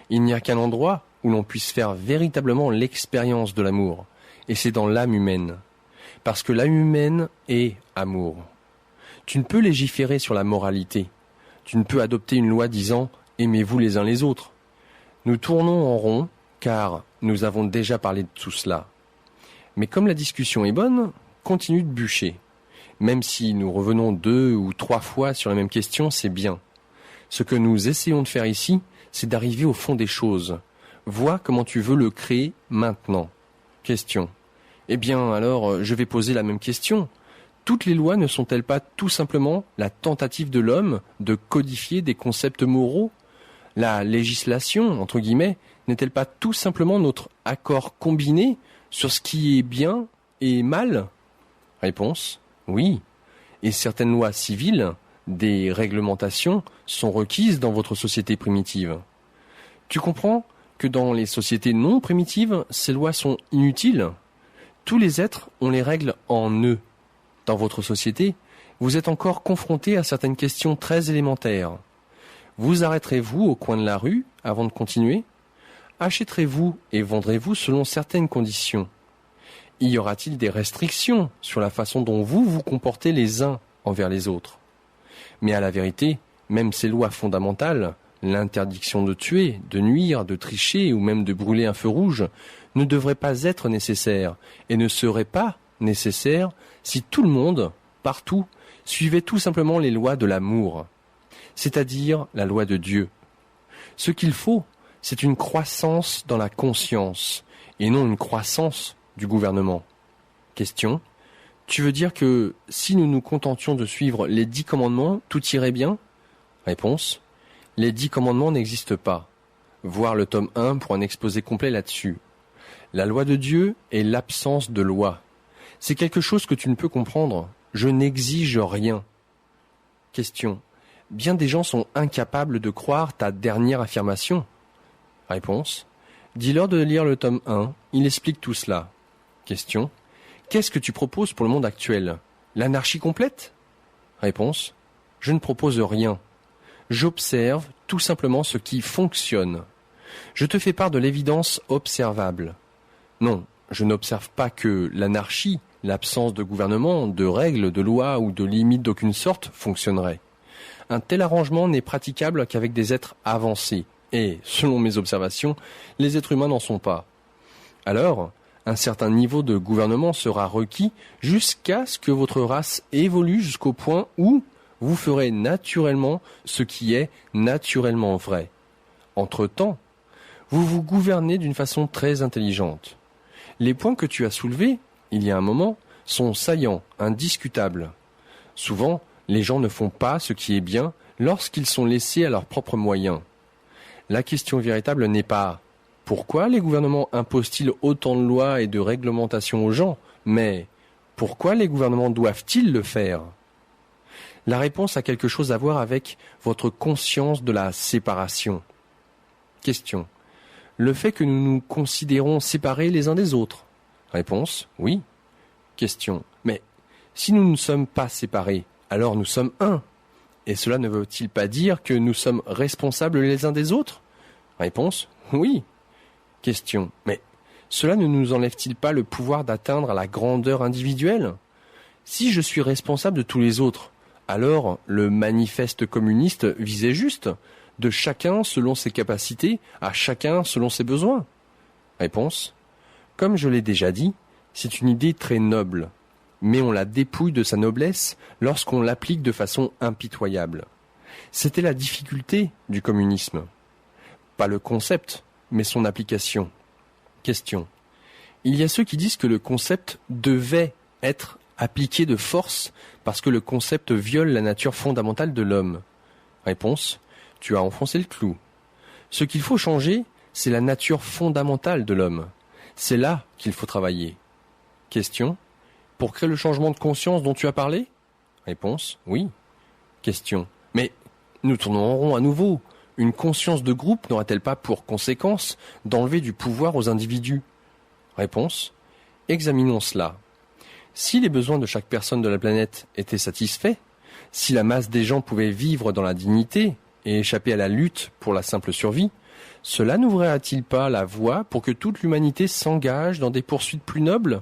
Speaker 1: Il n'y a qu'un endroit où l'on puisse faire véritablement l'expérience de l'amour, et c'est dans l'âme humaine. Parce que l'âme humaine est amour. Tu ne peux légiférer sur la moralité. Tu ne peux adopter une loi disant « aimez-vous les uns les autres ». Nous tournons en rond, car nous avons déjà parlé de tout cela. Mais comme la discussion est bonne, continue de bûcher. Même si nous revenons 2 ou 3 fois sur la même question, c'est bien. Ce que nous essayons de faire ici, c'est d'arriver au fond des choses. Vois comment tu veux le créer maintenant. Question. Eh bien, alors, je vais poser la même question. Toutes les lois ne sont-elles pas tout simplement la tentative de l'homme de codifier des concepts moraux? La législation, entre guillemets, n'est-elle pas tout simplement notre accord combiné sur ce qui est bien et mal? Réponse. Oui. Et certaines lois civiles, des réglementations, sont requises dans votre société primitive. Tu comprends que dans les sociétés non primitives, ces lois sont inutiles? Tous les êtres ont les règles en eux. Dans votre société, vous êtes encore confronté à certaines questions très élémentaires. Vous arrêterez-vous au coin de la rue avant de continuer? Achèterez-vous et vendrez-vous selon certaines conditions? Y aura-t-il des restrictions sur la façon dont vous vous comportez les uns envers les autres? Mais à la vérité, même ces lois fondamentales, l'interdiction de tuer, de nuire, de tricher ou même de brûler un feu rouge, ne devraient pas être nécessaires et ne seraient pas nécessaires si tout le monde, partout, suivait tout simplement les lois de l'amour, c'est-à-dire la loi de Dieu. Ce qu'il faut, c'est une croissance dans la conscience et non une croissance du gouvernement. Question. Tu veux dire que si nous nous contentions de suivre les 10 commandements, tout irait bien? Réponse. Les 10 commandements n'existent pas. Voir le tome 1 pour un exposé complet là-dessus. La loi de Dieu est l'absence de loi. C'est quelque chose que tu ne peux comprendre. Je n'exige rien. Question. Bien des gens sont incapables de croire ta dernière affirmation. Réponse. Dis-leur de lire le tome 1, il explique tout cela. Question. Qu'est-ce que tu proposes pour le monde actuel? L'anarchie complète? Réponse. Je ne propose rien. J'observe tout simplement ce qui fonctionne. Je te fais part de l'évidence observable. Non, je n'observe pas que l'anarchie, l'absence de gouvernement, de règles, de lois ou de limites d'aucune sorte fonctionnerait. Un tel arrangement n'est praticable qu'avec des êtres avancés. Et, selon mes observations, les êtres humains n'en sont pas. Alors, un certain niveau de gouvernement sera requis jusqu'à ce que votre race évolue jusqu'au point où vous ferez naturellement ce qui est naturellement vrai. Entre-temps, vous vous gouvernez d'une façon très intelligente. Les points que tu as soulevés, il y a un moment, sont saillants, indiscutables. Souvent, les gens ne font pas ce qui est bien lorsqu'ils sont laissés à leurs propres moyens. La question véritable n'est pas « Pourquoi les gouvernements imposent-ils autant de lois et de réglementations aux gens ?» mais « Pourquoi les gouvernements doivent-ils le faire ?» La réponse a quelque chose à voir avec votre conscience de la séparation. Question. Le fait que nous nous considérons séparés les uns des autres. Réponse. Oui. Question. Mais si nous ne sommes pas séparés, alors nous sommes un. Et cela ne veut-il pas dire que nous sommes responsables les uns des autres? Réponse. Oui. Question. Mais Cela ne nous enlève-t-il pas le pouvoir d'atteindre la grandeur individuelle ? Si je suis responsable de tous les autres, alors le manifeste communiste visait juste, de chacun selon ses capacités, à chacun selon ses besoins. Réponse : comme je l'ai déjà dit, c'est une idée très noble, mais on la dépouille de sa noblesse lorsqu'on l'applique de façon impitoyable. C'était la difficulté du communisme. Pas le concept, mais son application. Question. Il y a ceux qui disent que le concept devait être appliqué de force parce que le concept viole la nature fondamentale de l'homme. Réponse. Tu as enfoncé le clou. Ce qu'il faut changer, c'est la nature fondamentale de l'homme. C'est là qu'il faut travailler. Question. Pour créer le changement de conscience dont tu as parlé ? Réponse. Oui. Question. Mais nous tournons en rond à nouveau. Une conscience de groupe n'aurait-elle pas pour conséquence d'enlever du pouvoir aux individus ? Réponse. Examinons cela. Si les besoins de chaque personne de la planète étaient satisfaits, si la masse des gens pouvait vivre dans la dignité et échapper à la lutte pour la simple survie, cela n'ouvrirait-il pas la voie pour que toute l'humanité s'engage dans des poursuites plus nobles ?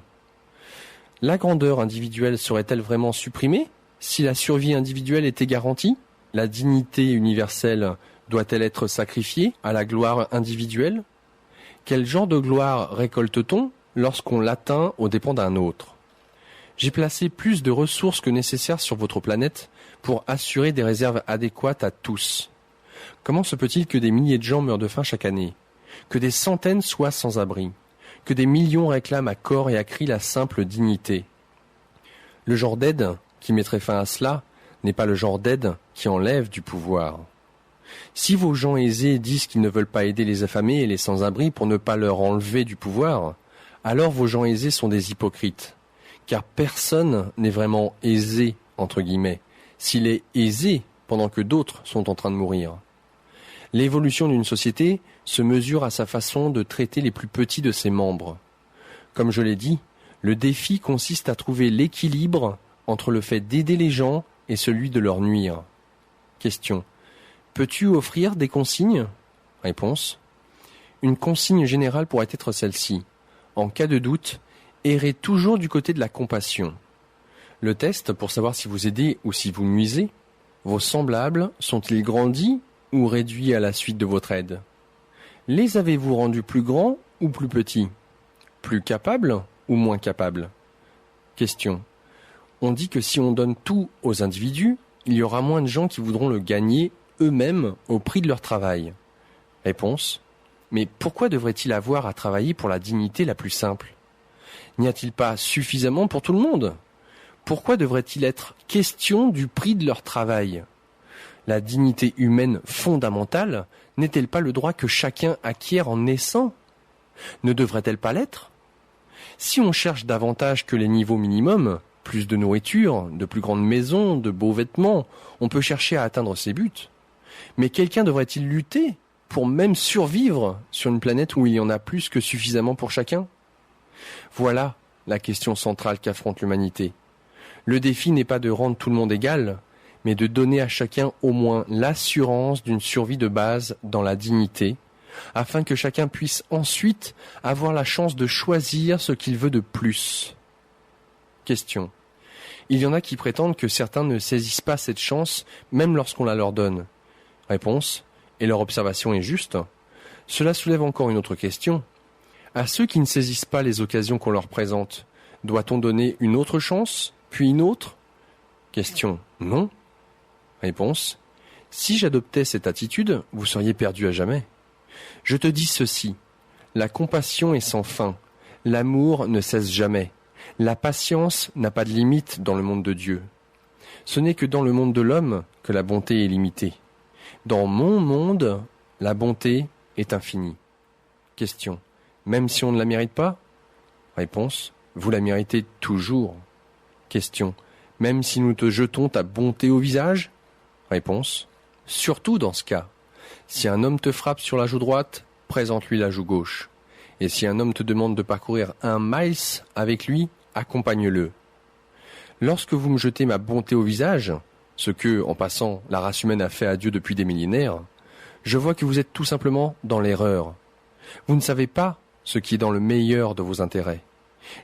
Speaker 1: La grandeur individuelle serait-elle vraiment supprimée si la survie individuelle était garantie ? La dignité universelle doit-elle être sacrifiée à la gloire individuelle ? Quel genre de gloire récolte-t-on lorsqu'on l'atteint aux dépens d'un autre ? J'ai placé plus de ressources que nécessaire sur votre planète pour assurer des réserves adéquates à tous. Comment se peut-il que des milliers de gens meurent de faim chaque année ? Que des centaines soient sans abri ? Que des millions réclament à corps et à cri la simple dignité ? Le genre d'aide qui mettrait fin à cela n'est pas le genre d'aide qui enlève du pouvoir. Si vos gens aisés disent qu'ils ne veulent pas aider les affamés et les sans-abri pour ne pas leur enlever du pouvoir, alors vos gens aisés sont des hypocrites. Car personne n'est vraiment aisé, entre guillemets, s'il est aisé pendant que d'autres sont en train de mourir. L'évolution d'une société se mesure à sa façon de traiter les plus petits de ses membres. Comme je l'ai dit, le défi consiste à trouver l'équilibre entre le fait d'aider les gens et celui de leur nuire. Question. Peux-tu offrir des consignes ? Réponse. Une consigne générale pourrait être celle-ci. En cas de doute, errez toujours du côté de la compassion. Le test pour savoir si vous aidez ou si vous nuisez, vos semblables sont-ils grandis ou réduits à la suite de votre aide ? Les avez-vous rendus plus grands ou plus petits ? Plus capables ou moins capables ? Question. On dit que si on donne tout aux individus, il y aura moins de gens qui voudront le gagner eux-mêmes au prix de leur travail. Réponse. Mais pourquoi devrait-il avoir à travailler pour la dignité la plus simple ? N'y a-t-il pas suffisamment pour tout le monde ? Pourquoi devrait-il être question du prix de leur travail ? La dignité humaine fondamentale n'est-elle pas le droit que chacun acquiert en naissant ? Ne devrait-elle pas l'être ? Si on cherche davantage que les niveaux minimums, plus de nourriture, de plus grandes maisons, de beaux vêtements, on peut chercher à atteindre ces buts. Mais quelqu'un devrait-il lutter pour même survivre sur une planète où il y en a plus que suffisamment pour chacun ? Voilà la question centrale qu'affronte l'humanité. Le défi n'est pas de rendre tout le monde égal, mais de donner à chacun au moins l'assurance d'une survie de base dans la dignité, afin que chacun puisse ensuite avoir la chance de choisir ce qu'il veut de plus. Question. Il y en a qui prétendent que certains ne saisissent pas cette chance, même lorsqu'on la leur donne. Réponse. Et leur observation est juste. Cela soulève encore une autre question. À ceux qui ne saisissent pas les occasions qu'on leur présente, doit-on donner une autre chance, puis une autre ? Question. Non. Réponse. Si j'adoptais cette attitude, vous seriez perdu à jamais. Je te dis ceci. La compassion est sans fin. L'amour ne cesse jamais. La patience n'a pas de limite dans le monde de Dieu. Ce n'est que dans le monde de l'homme que la bonté est limitée. Dans mon monde, la bonté est infinie. Question. Même si on ne la mérite pas ? Réponse. Vous la méritez toujours. Question. Même si nous te jetons ta bonté au visage ? Réponse. Surtout dans ce cas. Si un homme te frappe sur la joue droite, présente-lui la joue gauche. Et si un homme te demande de parcourir 1 miles avec lui, accompagne-le. Lorsque vous me jetez ma bonté au visage, ce que, en passant, la race humaine a fait à Dieu depuis des millénaires, je vois que vous êtes tout simplement dans l'erreur. Vous ne savez pas ce qui est dans le meilleur de vos intérêts.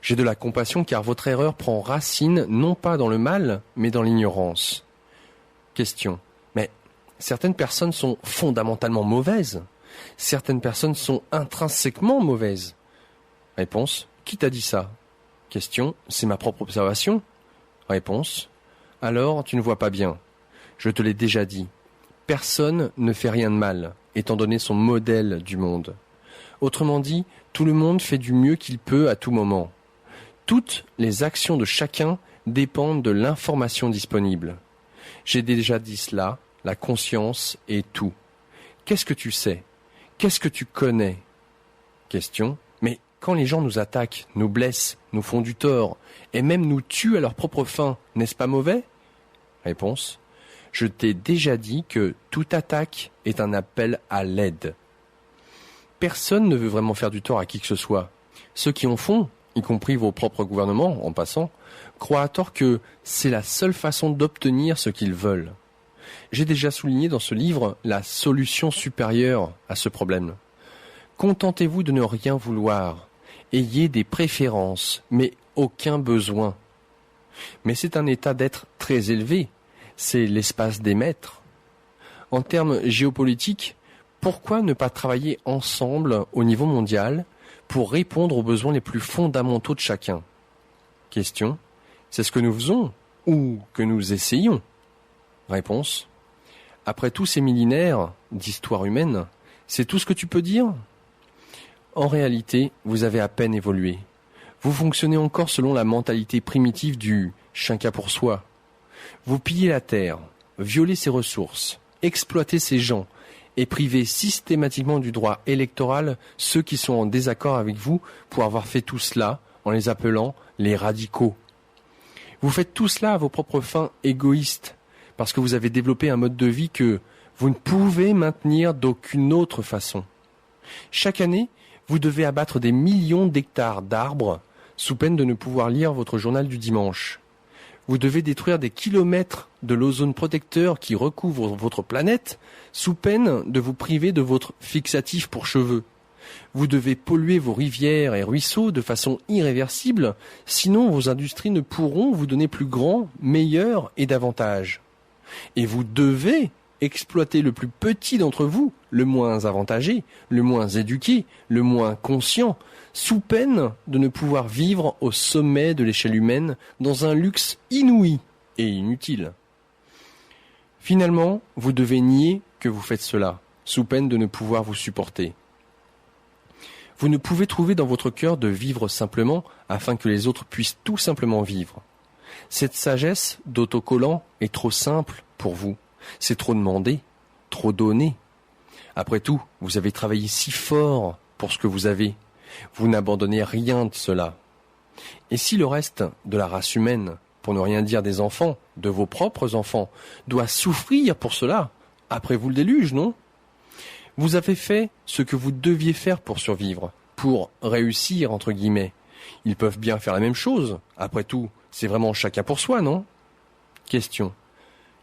Speaker 1: J'ai de la compassion car votre erreur prend racine non pas dans le mal, mais dans l'ignorance. Question. Mais certaines personnes sont fondamentalement mauvaises. Certaines personnes sont intrinsèquement mauvaises. Réponse. Qui t'a dit ça? Question. C'est ma propre observation. Réponse. Alors, tu ne vois pas bien. Je te l'ai déjà dit. Personne ne fait rien de mal, étant donné son modèle du monde. Autrement dit, tout le monde fait du mieux qu'il peut à tout moment. Toutes les actions de chacun dépendent de l'information disponible. J'ai déjà dit cela, la conscience est tout. Qu'est-ce que tu sais? Qu'est-ce que tu connais? Question. Mais quand les gens nous attaquent, nous blessent, nous font du tort, et même nous tuent à leur propre fin, n'est-ce pas mauvais? Réponse. Je t'ai déjà dit que toute attaque est un appel à l'aide. Personne ne veut vraiment faire du tort à qui que ce soit. Ceux qui en font, y compris vos propres gouvernements, en passant, croient à tort que c'est la seule façon d'obtenir ce qu'ils veulent. J'ai déjà souligné dans ce livre la solution supérieure à ce problème. Contentez-vous de ne rien vouloir. Ayez des préférences, mais aucun besoin. Mais c'est un état d'être très élevé. C'est l'espace des maîtres. En termes géopolitiques, pourquoi ne pas travailler ensemble au niveau mondial pour répondre aux besoins les plus fondamentaux de chacun? Question. C'est ce que nous faisons ou que nous essayons? Réponse. Après tous ces millénaires d'histoire humaine, c'est tout ce que tu peux dire? En réalité, vous avez à peine évolué. Vous fonctionnez encore selon la mentalité primitive du « chacun pour soi ». Vous pillez la terre, violez ses ressources, exploitez ses gens et privez systématiquement du droit électoral ceux qui sont en désaccord avec vous pour avoir fait tout cela en les appelant les radicaux. Vous faites tout cela à vos propres fins égoïstes parce que vous avez développé un mode de vie que vous ne pouvez maintenir d'aucune autre façon. Chaque année, vous devez abattre des millions d'hectares d'arbres sous peine de ne pouvoir lire votre journal du dimanche. Vous devez détruire des kilomètres de l'ozone protecteur qui recouvre votre planète sous peine de vous priver de votre fixatif pour cheveux. Vous devez polluer vos rivières et ruisseaux de façon irréversible, sinon vos industries ne pourront vous donner plus grand, meilleur et davantage. Et vous devez exploiter le plus petit d'entre vous, le moins avantagé, le moins éduqué, le moins conscient, sous peine de ne pouvoir vivre au sommet de l'échelle humaine dans un luxe inouï et inutile. Finalement, vous devez nier que vous faites cela, sous peine de ne pouvoir vous supporter. Vous ne pouvez trouver dans votre cœur de vivre simplement afin que les autres puissent tout simplement vivre. Cette sagesse d'autocollant est trop simple pour vous. C'est trop demandé, trop donné. Après tout, vous avez travaillé si fort pour ce que vous avez. Vous n'abandonnez rien de cela. Et si le reste de la race humaine, pour ne rien dire des enfants, de vos propres enfants, doit souffrir pour cela, après vous le déluge, non? Vous avez fait ce que vous deviez faire pour survivre, pour réussir, entre guillemets. Ils peuvent bien faire la même chose. Après tout, c'est vraiment chacun pour soi, non? Question.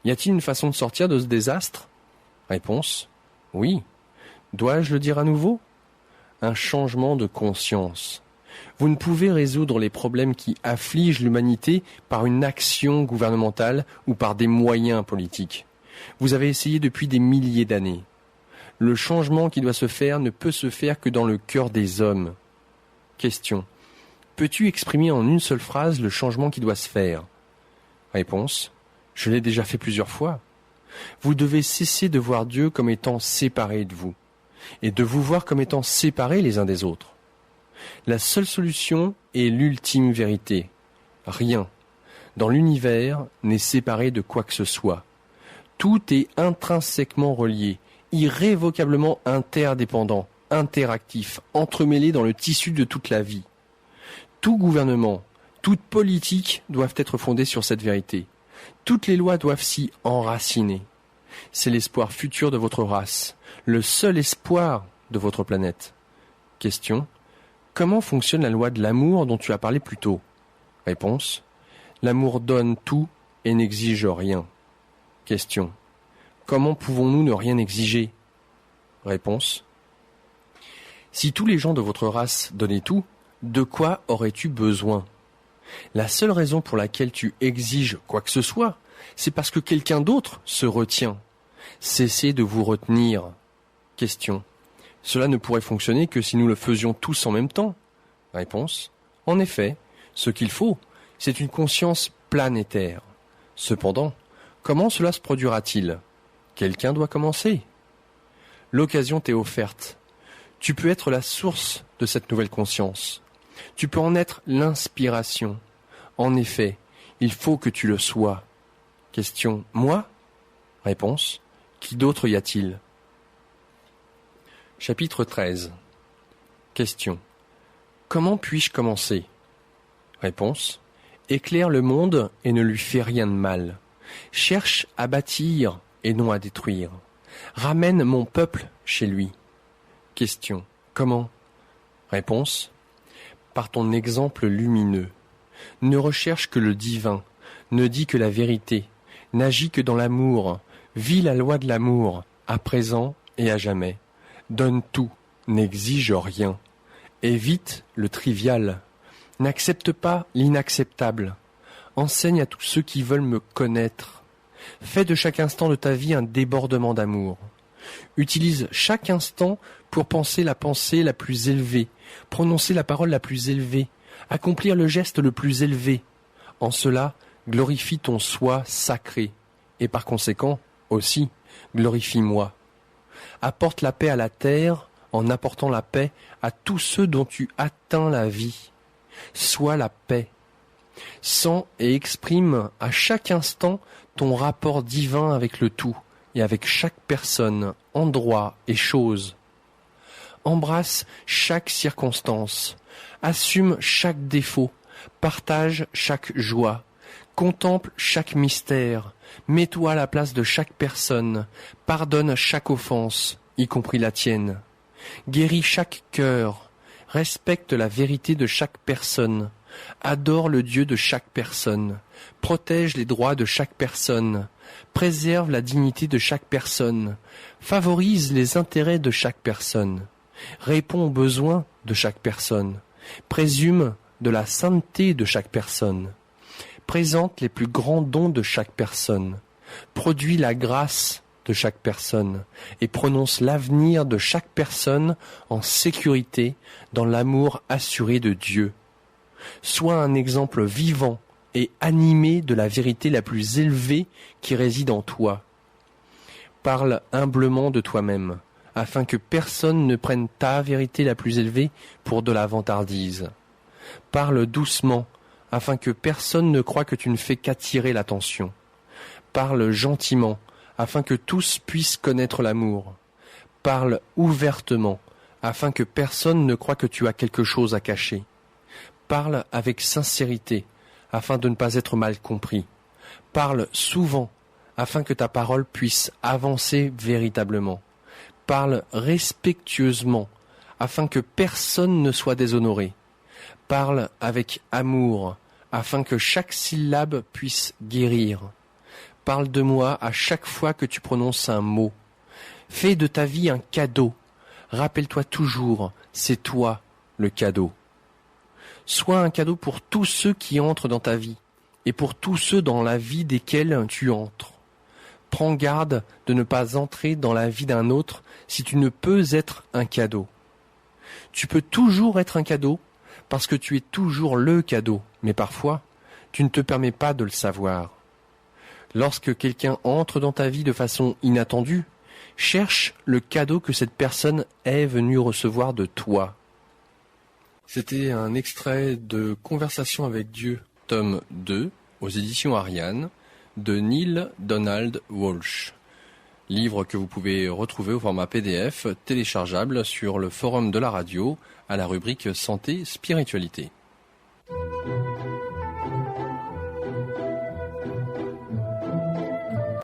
Speaker 1: Y a-t-il une façon de sortir de ce désastre? Réponse. Oui. Dois-je le dire à nouveau? Un changement de conscience. Vous ne pouvez résoudre les problèmes qui affligent l'humanité par une action gouvernementale ou par des moyens politiques. Vous avez essayé depuis des milliers d'années. Le changement qui doit se faire ne peut se faire que dans le cœur des hommes. Question. Peux-tu exprimer en une seule phrase le changement qui doit se faire? Réponse. Je l'ai déjà fait plusieurs fois. Vous devez cesser de voir Dieu comme étant séparé de vous, et de vous voir comme étant séparés les uns des autres. La seule solution est l'ultime vérité. Rien, dans l'univers, n'est séparé de quoi que ce soit. Tout est intrinsèquement relié, irrévocablement interdépendant, interactif, entremêlé dans le tissu de toute la vie. Tout gouvernement, toute politique doivent être fondées sur cette vérité. Toutes les lois doivent s'y enraciner. C'est l'espoir futur de votre race, le seul espoir de votre planète. Question. Comment fonctionne la loi de l'amour dont tu as parlé plus tôt? Réponse. L'amour donne tout et n'exige rien. Question. Comment pouvons-nous ne rien exiger? Réponse. Si tous les gens de votre race donnaient tout, de quoi aurais-tu besoin? La seule raison pour laquelle tu exiges quoi que ce soit, c'est parce que quelqu'un d'autre se retient. Cessez de vous retenir. Question. Cela ne pourrait fonctionner que si nous le faisions tous en même temps. Réponse. En effet, ce qu'il faut, c'est une conscience planétaire. Cependant, comment cela se produira-t-il? Quelqu'un doit commencer. L'occasion t'est offerte. Tu peux être la source de cette nouvelle conscience. Tu peux en être l'inspiration. En effet, il faut que tu le sois. Question. Moi? Réponse. Qui d'autre y a-t-il? Chapitre 13. Question. Comment puis-je commencer? Réponse. Éclaire le monde et ne lui fais rien de mal. Cherche à bâtir et non à détruire. Ramène mon peuple chez lui. Question. Comment? Réponse. Par ton exemple lumineux. Ne recherche que le divin, ne dis que la vérité, n'agis que dans l'amour, vis la loi de l'amour, à présent et à jamais. Donne tout, n'exige rien. Évite le trivial. N'accepte pas l'inacceptable. Enseigne à tous ceux qui veulent me connaître. Fais de chaque instant de ta vie un débordement d'amour. Utilise chaque instant pour penser la pensée la plus élevée, prononcer la parole la plus élevée, accomplir le geste le plus élevé. En cela, glorifie ton soi sacré, et par conséquent, aussi, glorifie-moi. Apporte la paix à la terre en apportant la paix à tous ceux dont tu atteins la vie. Sois la paix. Sens et exprime à chaque instant ton rapport divin avec le tout et avec chaque personne, endroit et chose. Embrasse chaque circonstance, assume chaque défaut, partage chaque joie, contemple chaque mystère, mets-toi à la place de chaque personne, pardonne chaque offense, y compris la tienne. Guéris chaque cœur, respecte la vérité de chaque personne, adore le Dieu de chaque personne, protège les droits de chaque personne, préserve la dignité de chaque personne, favorise les intérêts de chaque personne, réponds aux besoins de chaque personne, présume de la sainteté de chaque personne, présente les plus grands dons de chaque personne, produit la grâce de chaque personne et prononce l'avenir de chaque personne en sécurité dans l'amour assuré de Dieu. Sois un exemple vivant et animé de la vérité la plus élevée qui réside en toi. Parle humblement de toi-même, afin que personne ne prenne ta vérité la plus élevée pour de la vantardise. Parle doucement, afin que personne ne croie que tu ne fais qu'attirer l'attention. Parle gentiment, afin que tous puissent connaître l'amour. Parle ouvertement, afin que personne ne croie que tu as quelque chose à cacher. Parle avec sincérité, afin de ne pas être mal compris. Parle souvent, afin que ta parole puisse avancer véritablement. Parle respectueusement, afin que personne ne soit déshonoré. Parle avec amour, afin que chaque syllabe puisse guérir. Parle de moi à chaque fois que tu prononces un mot. Fais de ta vie un cadeau. Rappelle-toi toujours, c'est toi le cadeau. Sois un cadeau pour tous ceux qui entrent dans ta vie et pour tous ceux dans la vie desquels tu entres. Prends garde de ne pas entrer dans la vie d'un autre si tu ne peux être un cadeau. Tu peux toujours être un cadeau parce que tu es toujours le cadeau, mais parfois, tu ne te permets pas de le savoir. Lorsque quelqu'un entre dans ta vie de façon inattendue, cherche le cadeau que cette personne est venue recevoir de toi. C'était un extrait de Conversation avec Dieu, tome 2, aux éditions Ariane, de Neale Donald Walsch. Livre que vous pouvez retrouver au format PDF téléchargeable sur le forum de la radio à la rubrique Santé Spiritualité.